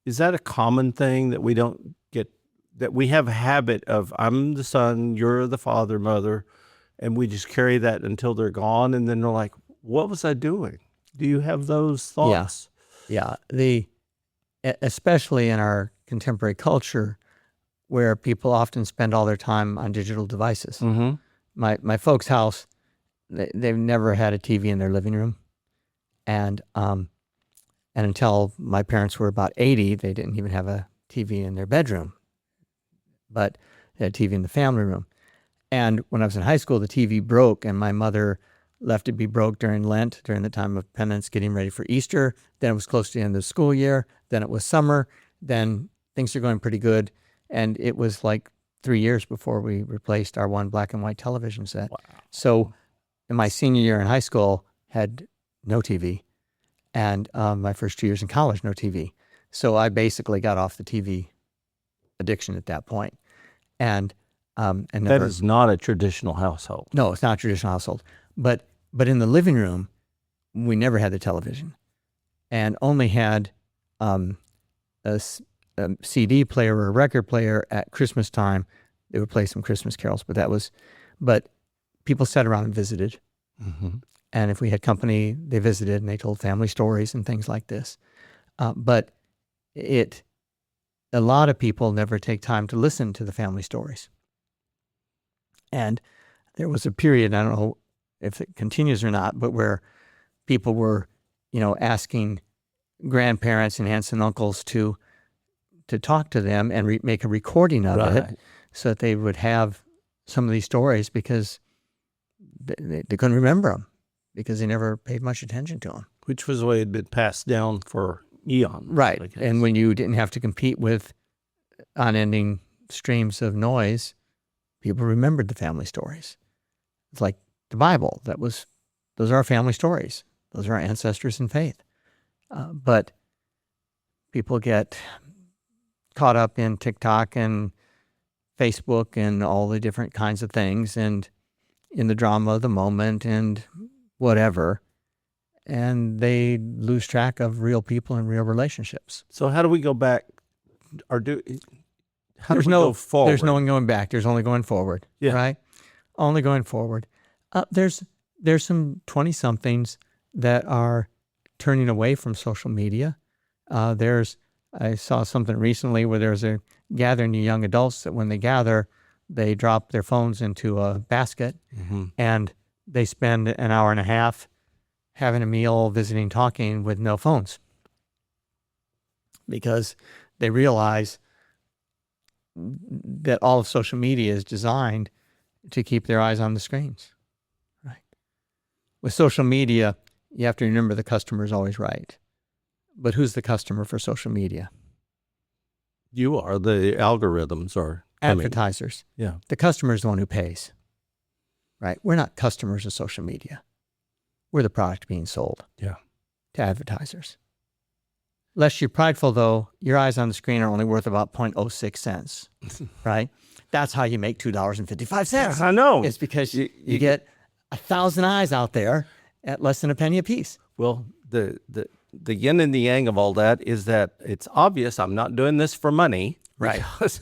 Is that a common thing that we don't get, that we have a habit of, I'm the son, you're the father, mother, and we just carry that until they're gone, and then they're like, what was I doing? Do you have those thoughts? Yeah. Especially in our contemporary culture, where people often spend all their time on digital devices. Mm-hmm. My folks' house, they've never had a TV in their living room, and until my parents were about 80, they didn't even have a TV in their bedroom, but they had a TV in the family room. And when I was in high school, the TV broke, and my mother left it be broke during Lent, during the time of penance, getting ready for Easter. Then it was close to the end of the school year. Then it was summer. Then things are going pretty good. And it was like 3 years before we replaced our one black and white television set. Wow. So in my senior year in high school, had no TV. And my first 2 years in college, no TV. So I basically got off the TV addiction at that point. And never, That is not a traditional household. no, it's not a traditional household. But in the living room, we never had the television, and only had a CD player or a record player at Christmas time. They would play some Christmas carols, but people sat around and visited. Mm-hmm. And if we had company, they visited and they told family stories and things like this. But a lot of people never take time to listen to the family stories. And there was a period, I don't know if it continues or not, but where people were, asking grandparents and aunts and uncles to talk to them and make a recording of it, so that they would have some of these stories, because they couldn't remember them because they never paid much attention to them. Which was the way it had been passed down for eons. Right. I guess. And when you didn't have to compete with unending streams of noise, people remembered the family stories. It's like the Bible. Those are our family stories. Those are our ancestors in faith. But people get caught up in TikTok and Facebook and all the different kinds of things, and in the drama of the moment and whatever, and they lose track of real people and real relationships. So how do we go back, or how do There's we no go forward? There's no one going back. There's only going forward. Yeah. Right? Only going forward. There's some 20-somethings that are turning away from social media. I saw something recently where there's a gathering of young adults that when they gather, they drop their phones into a basket, Mm-hmm. and they spend an hour and a half having a meal, visiting, talking with no phones, because they realize that all of social media is designed to keep their eyes on the screens. Right. With social media, you have to remember the customer is always right. But who's the customer for social media? You are. The algorithms are coming. Advertisers. Yeah. The customer is the one who pays. Right. We're not customers of social media. We're the product being sold. Yeah. To advertisers. Lest you're prideful, though, your eyes on the screen are only worth about 0.06 cents. Right? That's how you make $2.55. Yeah, I know. It's because you get 1,000 eyes out there at less than a penny a piece. Well, the yin and the yang of all that is that it's obvious I'm not doing this for money. Right. Because,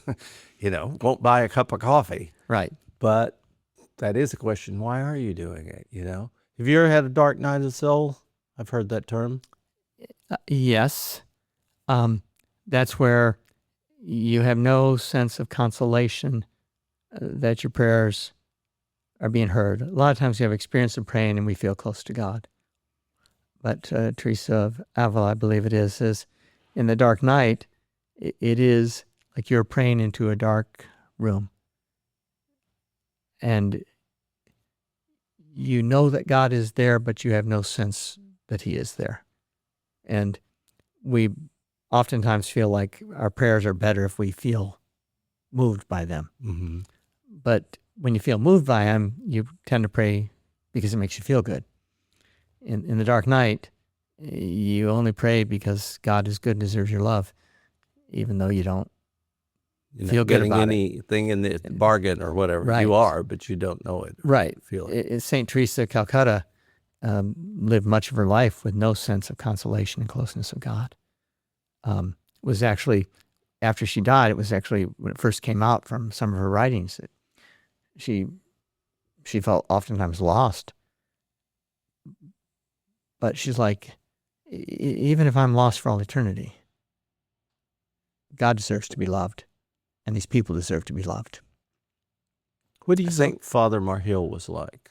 won't buy a cup of coffee. Right. But that is a question. Why are you doing it? Have you ever had a dark night of the soul? I've heard that term. Yes. That's where you have no sense of consolation that your prayers are being heard. A lot of times we have experience of praying and we feel close to God. But Teresa of Avila, I believe it is, says in the dark night, it is like you're praying into a dark room. And you know that God is there, but you have no sense that he is there. And we oftentimes feel like our prayers are better if we feel moved by them. Mm-hmm. But when you feel moved by them, you tend to pray because it makes you feel good. In the dark night, you only pray because God is good and deserves your love, even though you don't feel good getting about anything in the bargain or whatever. Right. You are, but you don't know it. Right. Feel it. St. Teresa of Calcutta lived much of her life with no sense of consolation and closeness of God. Was actually, after she died, it was actually when it first came out from some of her writings that she felt oftentimes lost. But she's like, even if I'm lost for all eternity, God deserves to be loved, and these people deserve to be loved. What do you think Father Marhill was like?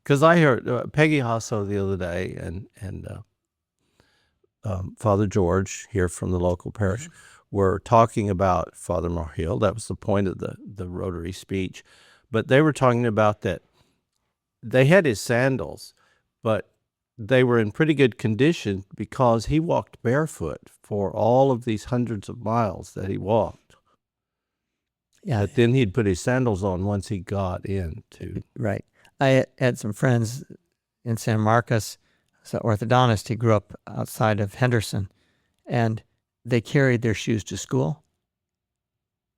Because I heard Peggy Hasso the other day and Father George here from the local parish were talking about Father Marhill. That was the point of the Rotary speech. But they were talking about that they had his sandals, but they were in pretty good condition because he walked barefoot for all of these hundreds of miles that he walked. Yeah. But then he'd put his sandals on once he got into. Right. I had some friends in San Marcos, as an orthodontist. He grew up outside of Henderson, and they carried their shoes to school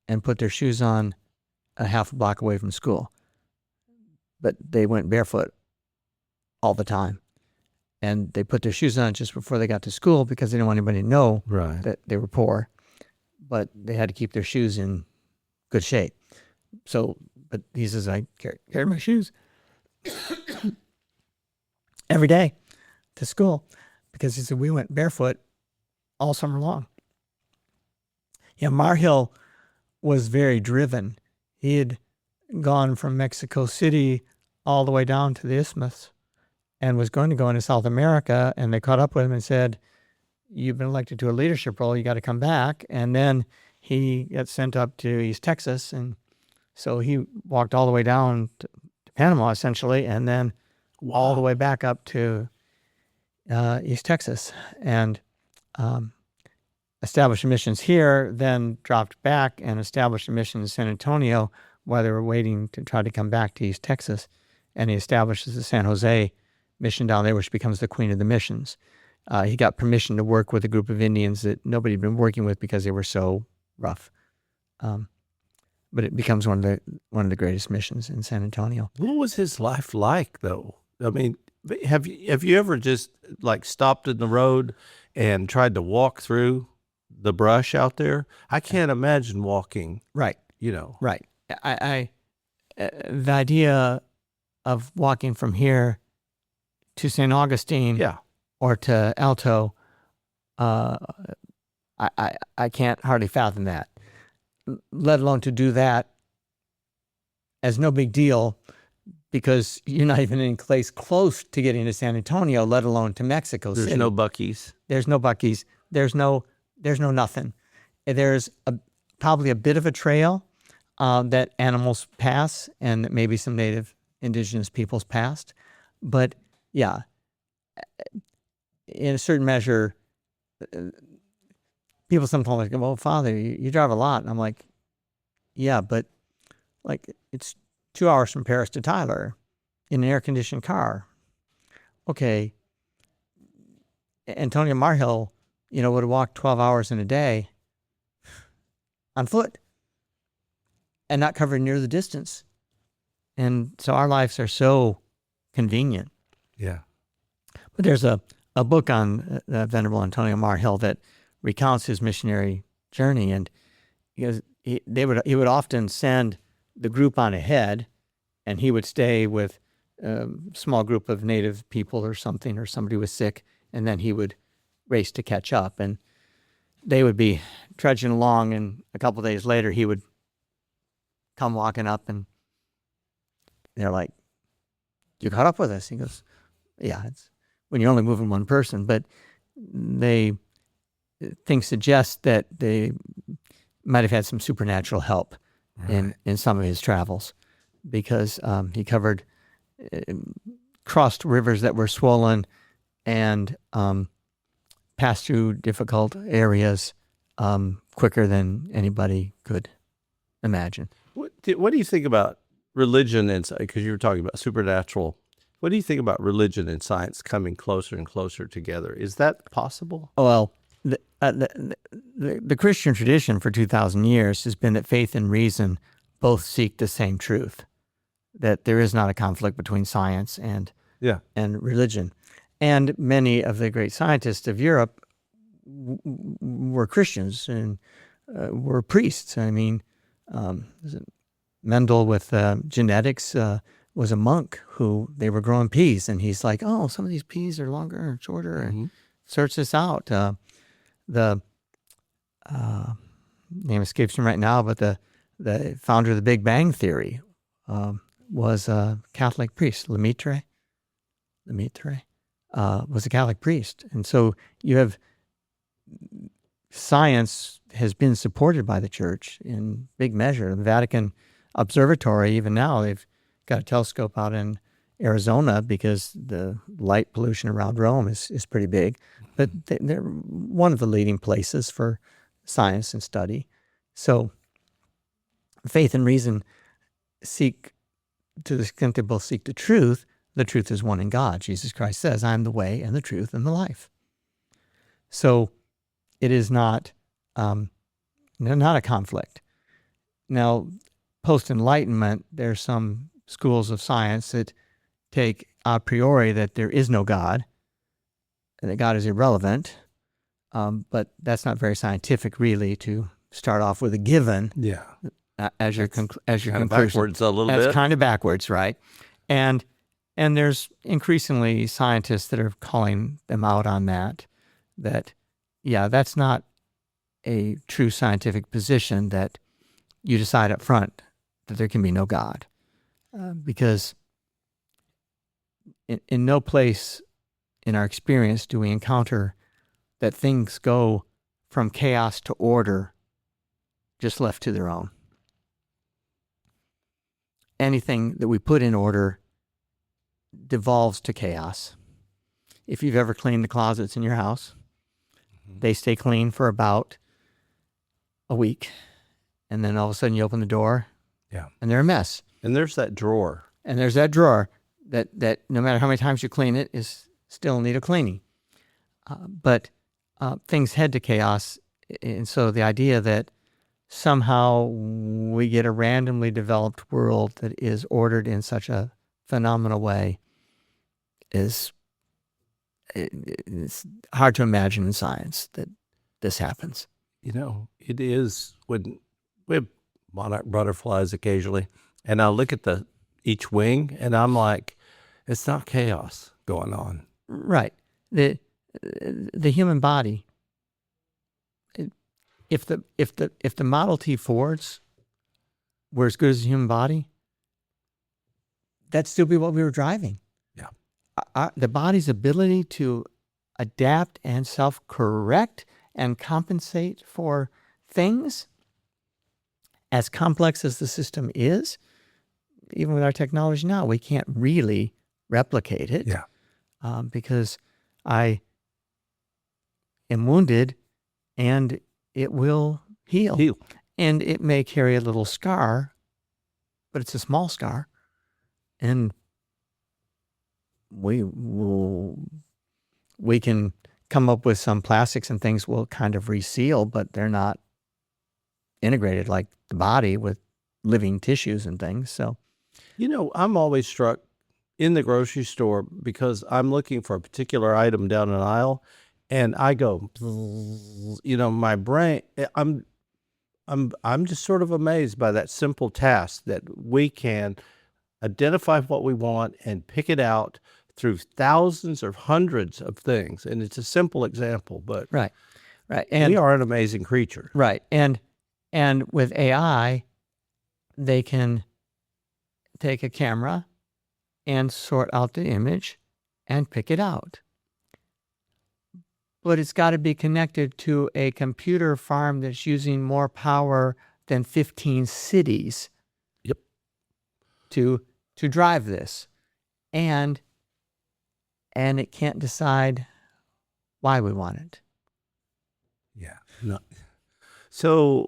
and put their shoes on a half a block away from school. But they went barefoot all the time. And they put their shoes on just before they got to school because they didn't want anybody to know that they were poor. But they had to keep their shoes in good shape. So, but he says, I carried my shoes every day to school because he said, we went barefoot all summer long. Yeah, Marhill was very driven. He had gone from Mexico City all the way down to the Isthmus and was going to go into South America, and they caught up with him and said, you've been elected to a leadership role, you got to come back. And then he got sent up to East Texas, and so he walked all the way down to Panama, essentially, and then all the way back up to East Texas, and established missions here, then dropped back and established a mission in San Antonio while they were waiting to try to come back to East Texas. And he establishes the San Jose mission down there, which becomes the Queen of the Missions. He got permission to work with a group of Indians that nobody had been working with because they were so rough. But it becomes one of the greatest missions in San Antonio. What was his life like, though? I mean, have you ever just like stopped in the road and tried to walk through the brush out there? I can't imagine walking. Right. Right. I the idea of walking from here to St. Augustine or to Alto, I can't hardly fathom that, let alone to do that as no big deal because you're not even in a place close to getting to San Antonio, let alone to Mexico City. There's no Buc-ee's. There's no Buc-ee's. There's no nothing. There's probably a bit of a trail that animals pass and that maybe some native indigenous peoples passed. But yeah, in a certain measure, people sometimes like, well, Father, you drive a lot. And I'm like, yeah, but like it's 2 hours from Paris to Tyler in an air-conditioned car. Okay. Antonio Marhill, would have walked 12 hours in a day on foot and not covered near the distance. And so our lives are so convenient. Yeah. But there's a book on Venerable Antonio Marhill that recounts his missionary journey, and because he would often send the group on ahead, and he would stay with a small group of native people or something, or somebody was sick, and then he would race to catch up, and they would be trudging along, and a couple of days later he would come walking up, and they're like, you caught up with us? He goes, yeah, it's when you're only moving one person, but things suggest that they might have had some supernatural help in some of his travels because he crossed rivers that were swollen and passed through difficult areas quicker than anybody could imagine. What do you think about religion and, because you were talking about supernatural, what do you think about religion and science coming closer and closer together? Is that possible? Well, the Christian tradition for 2,000 years has been that faith and reason both seek the same truth, that there is not a conflict between science and religion. And many of the great scientists of Europe were Christians and were priests. I mean, Mendel with genetics was a monk who they were growing peas, and he's like, oh, some of these peas are longer or shorter, and search this out. The name escapes me right now, but the founder of the Big Bang Theory was a Catholic priest. Lemaitre was a Catholic priest. And so you have science has been supported by the church in big measure. The Vatican Observatory, even now, they've got a telescope out in Arizona because the light pollution around Rome is pretty big. But they're one of the leading places for science and study. So faith and reason seek, to the extent they both seek the truth is one in God. Jesus Christ says, I am the way and the truth and the life. So it is not a conflict. Now, post-Enlightenment, there are some schools of science that take a priori that there is no God, and that God is irrelevant, but that's not very scientific, really, to start off with a given as your conclusion. Backwards a little bit. That's kind of backwards, right? And there's increasingly scientists that are calling them out on that, that's not a true scientific position, that you decide up front that there can be no God. Because in no place in our experience do we encounter that things go from chaos to order just left to their own. Anything that we put in order devolves to chaos. If you've ever cleaned the closets in your house, they stay clean for about a week, and then all of a sudden you open the door, and they're a mess. And there's that drawer. That no matter how many times you clean it is still in need of cleaning. But things head to chaos, and so the idea that somehow we get a randomly developed world that is ordered in such a phenomenal way it's hard to imagine in science that this happens. It is when we have monarch butterflies occasionally, and I look at each wing, and I'm like, it's not chaos going on. Right. The human body, if the Model T Fords were as good as the human body, that'd still be what we were driving. Yeah. The body's ability to adapt and self-correct and compensate for things, as complex as the system is, even with our technology now, we can't really replicate it. Yeah. Because I am wounded, and it will heal. And it may carry a little scar, but it's a small scar. And we can come up with some plastics and things will kind of reseal, but they're not integrated like the body with living tissues and things. So, I'm always struck in the grocery store because I'm looking for a particular item down an aisle, and I go, my brain, I'm just sort of amazed by that simple task that we can identify what we want and pick it out through thousands or hundreds of things. And it's a simple example, but right. And we are an amazing creature. Right. And with AI, they can take a camera and sort out the image and pick it out. But it's got to be connected to a computer farm that's using more power than 15 cities. Yep. To drive this. And it can't decide why we want it. Yeah. No. So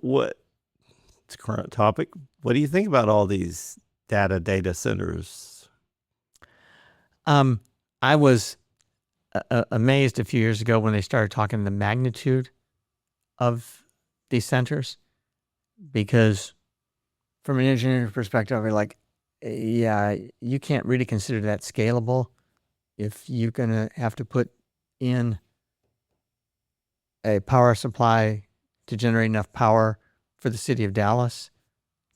it's a current topic. What do you think about all these data centers? I was amazed a few years ago when they started talking the magnitude of these centers, because from an engineering perspective, we're like, you can't really consider that scalable if you're going to have to put in a power supply to generate enough power for the city of Dallas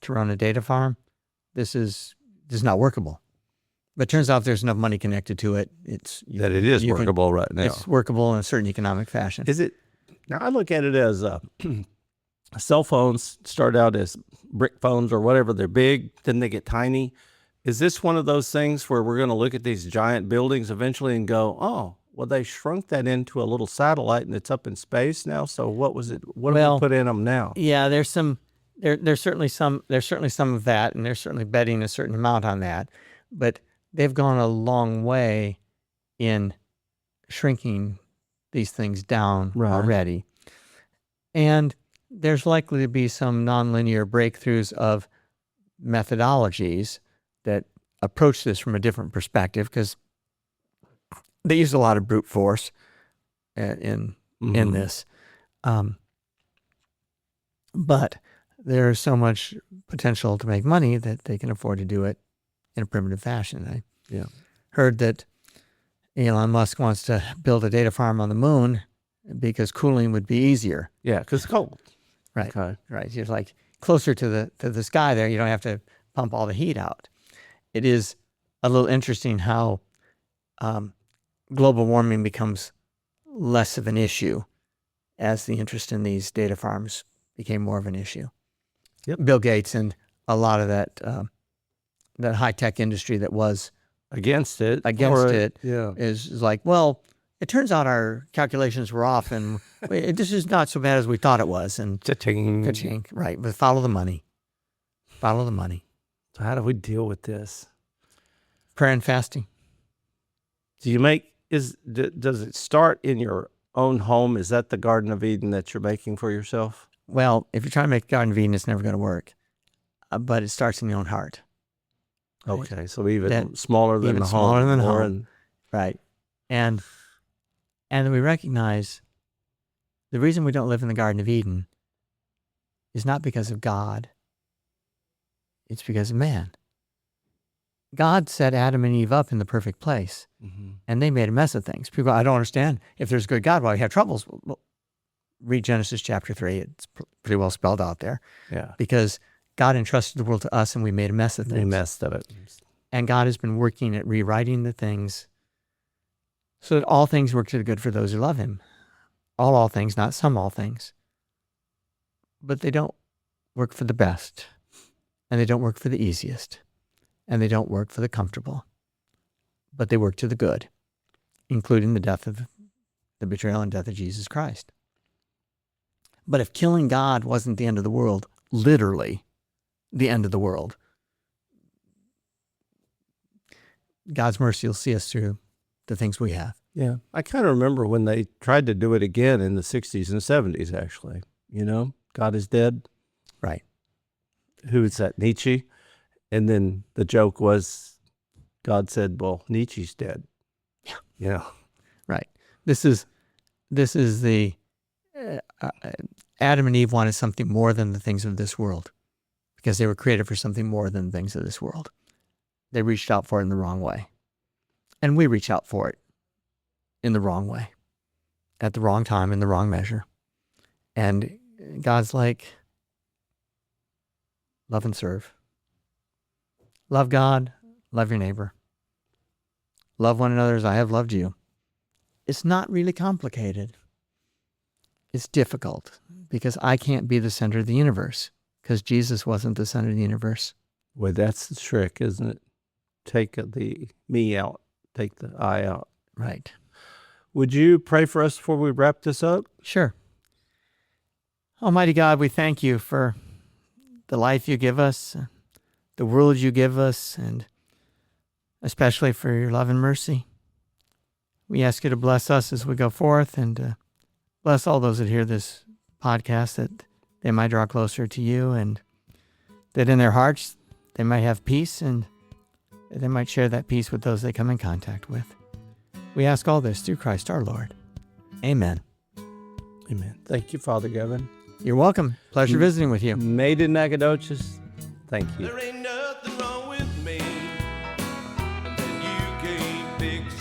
to run a data farm. This is not workable. But it turns out there's enough money connected to it. It is workable right now. It's workable in a certain economic fashion. Is it? Now I look at it as cell phones start out as brick phones or whatever. They're big, then they get tiny. Is this one of those things where we're going to look at these giant buildings eventually and go, oh, well, they shrunk that into a little satellite and it's up in space now? So what was it? What do we put in them now? Yeah, there's certainly some of that, and they're certainly betting a certain amount on that. But they've gone a long way in shrinking these things down already. And there's likely to be some nonlinear breakthroughs of methodologies that approach this from a different perspective, because they use a lot of brute force in this. But there's so much potential to make money that they can afford to do it in a primitive fashion. I heard that Elon Musk wants to build a data farm on the moon because cooling would be easier. Yeah, because it's cold. Right. Okay. Right. You're like closer to the sky there. You don't have to pump all the heat out. It is a little interesting how global warming becomes less of an issue as the interest in these data farms became more of an issue. Yep. Bill Gates and a lot of that high-tech industry that was Against it is like, well, it turns out our calculations were off, and this is not so bad as we thought it was. And Cha-ching. right, but follow the money. Follow the money. So how do we deal with this? Prayer and fasting. Does it start in your own home? Is that the Garden of Eden that you're making for yourself? Well, if you're trying to make the Garden of Eden, it's never going to work. But it starts in your own heart. Right? Okay, so even smaller than the home. Smaller than the home. Right. And we recognize the reason we don't live in the Garden of Eden is not because of God. It's because of man. God set Adam and Eve up in the perfect place, and they made a mess of things. People, I don't understand. If there's a good God, why we have troubles? Well, read Genesis chapter 3. It's pretty well spelled out there. Yeah. Because God entrusted the world to us, and we made a mess of things. We messed of it. And God has been working at rewriting the things so that all things work to the good for those who love him. All things, not some all things. But they don't work for the best, and they don't work for the easiest, and they don't work for the comfortable, but they work to the good, including the betrayal and death of Jesus Christ. But if killing God wasn't the end of the world, literally the end of the world, God's mercy will see us through the things we have. Yeah. I kind of remember when they tried to do it again in the 60s and 70s, actually. God is dead. Right. Who is that? Nietzsche. And then the joke was, God said, well, Nietzsche's dead. Yeah. Right. This is the Adam and Eve wanted something more than the things of this world, because they were created for something more than the things of this world. They reached out for it in the wrong way. And we reach out for it in the wrong way, at the wrong time, in the wrong measure. And God's like, love and serve. Love God, love your neighbor. Love one another as I have loved you. It's not really complicated. It's difficult because I can't be the center of the universe, because Jesus wasn't the center of the universe. Well, that's the trick, isn't it? Take the me out, take the I out. Right. Would you pray for us before we wrap this up? Sure. Almighty God, we thank you for the life you give us, the world you give us, and especially for your love and mercy. We ask you to bless us as we go forth, and bless all those that hear this podcast, that they might draw closer to you, and that in their hearts they might have peace, and that they might share that peace with those they come in contact with. We ask all this through Christ our Lord. Amen. Amen. Thank you, Father Gavin. You're welcome. Pleasure visiting with you. Made in Nacogdoches. Thank you. There ain't nothing wrong with me that you can't fix.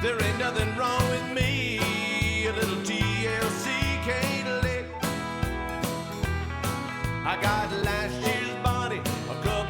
There ain't nothing wrong with me a little TLC can't lick. I got last year's body, a couple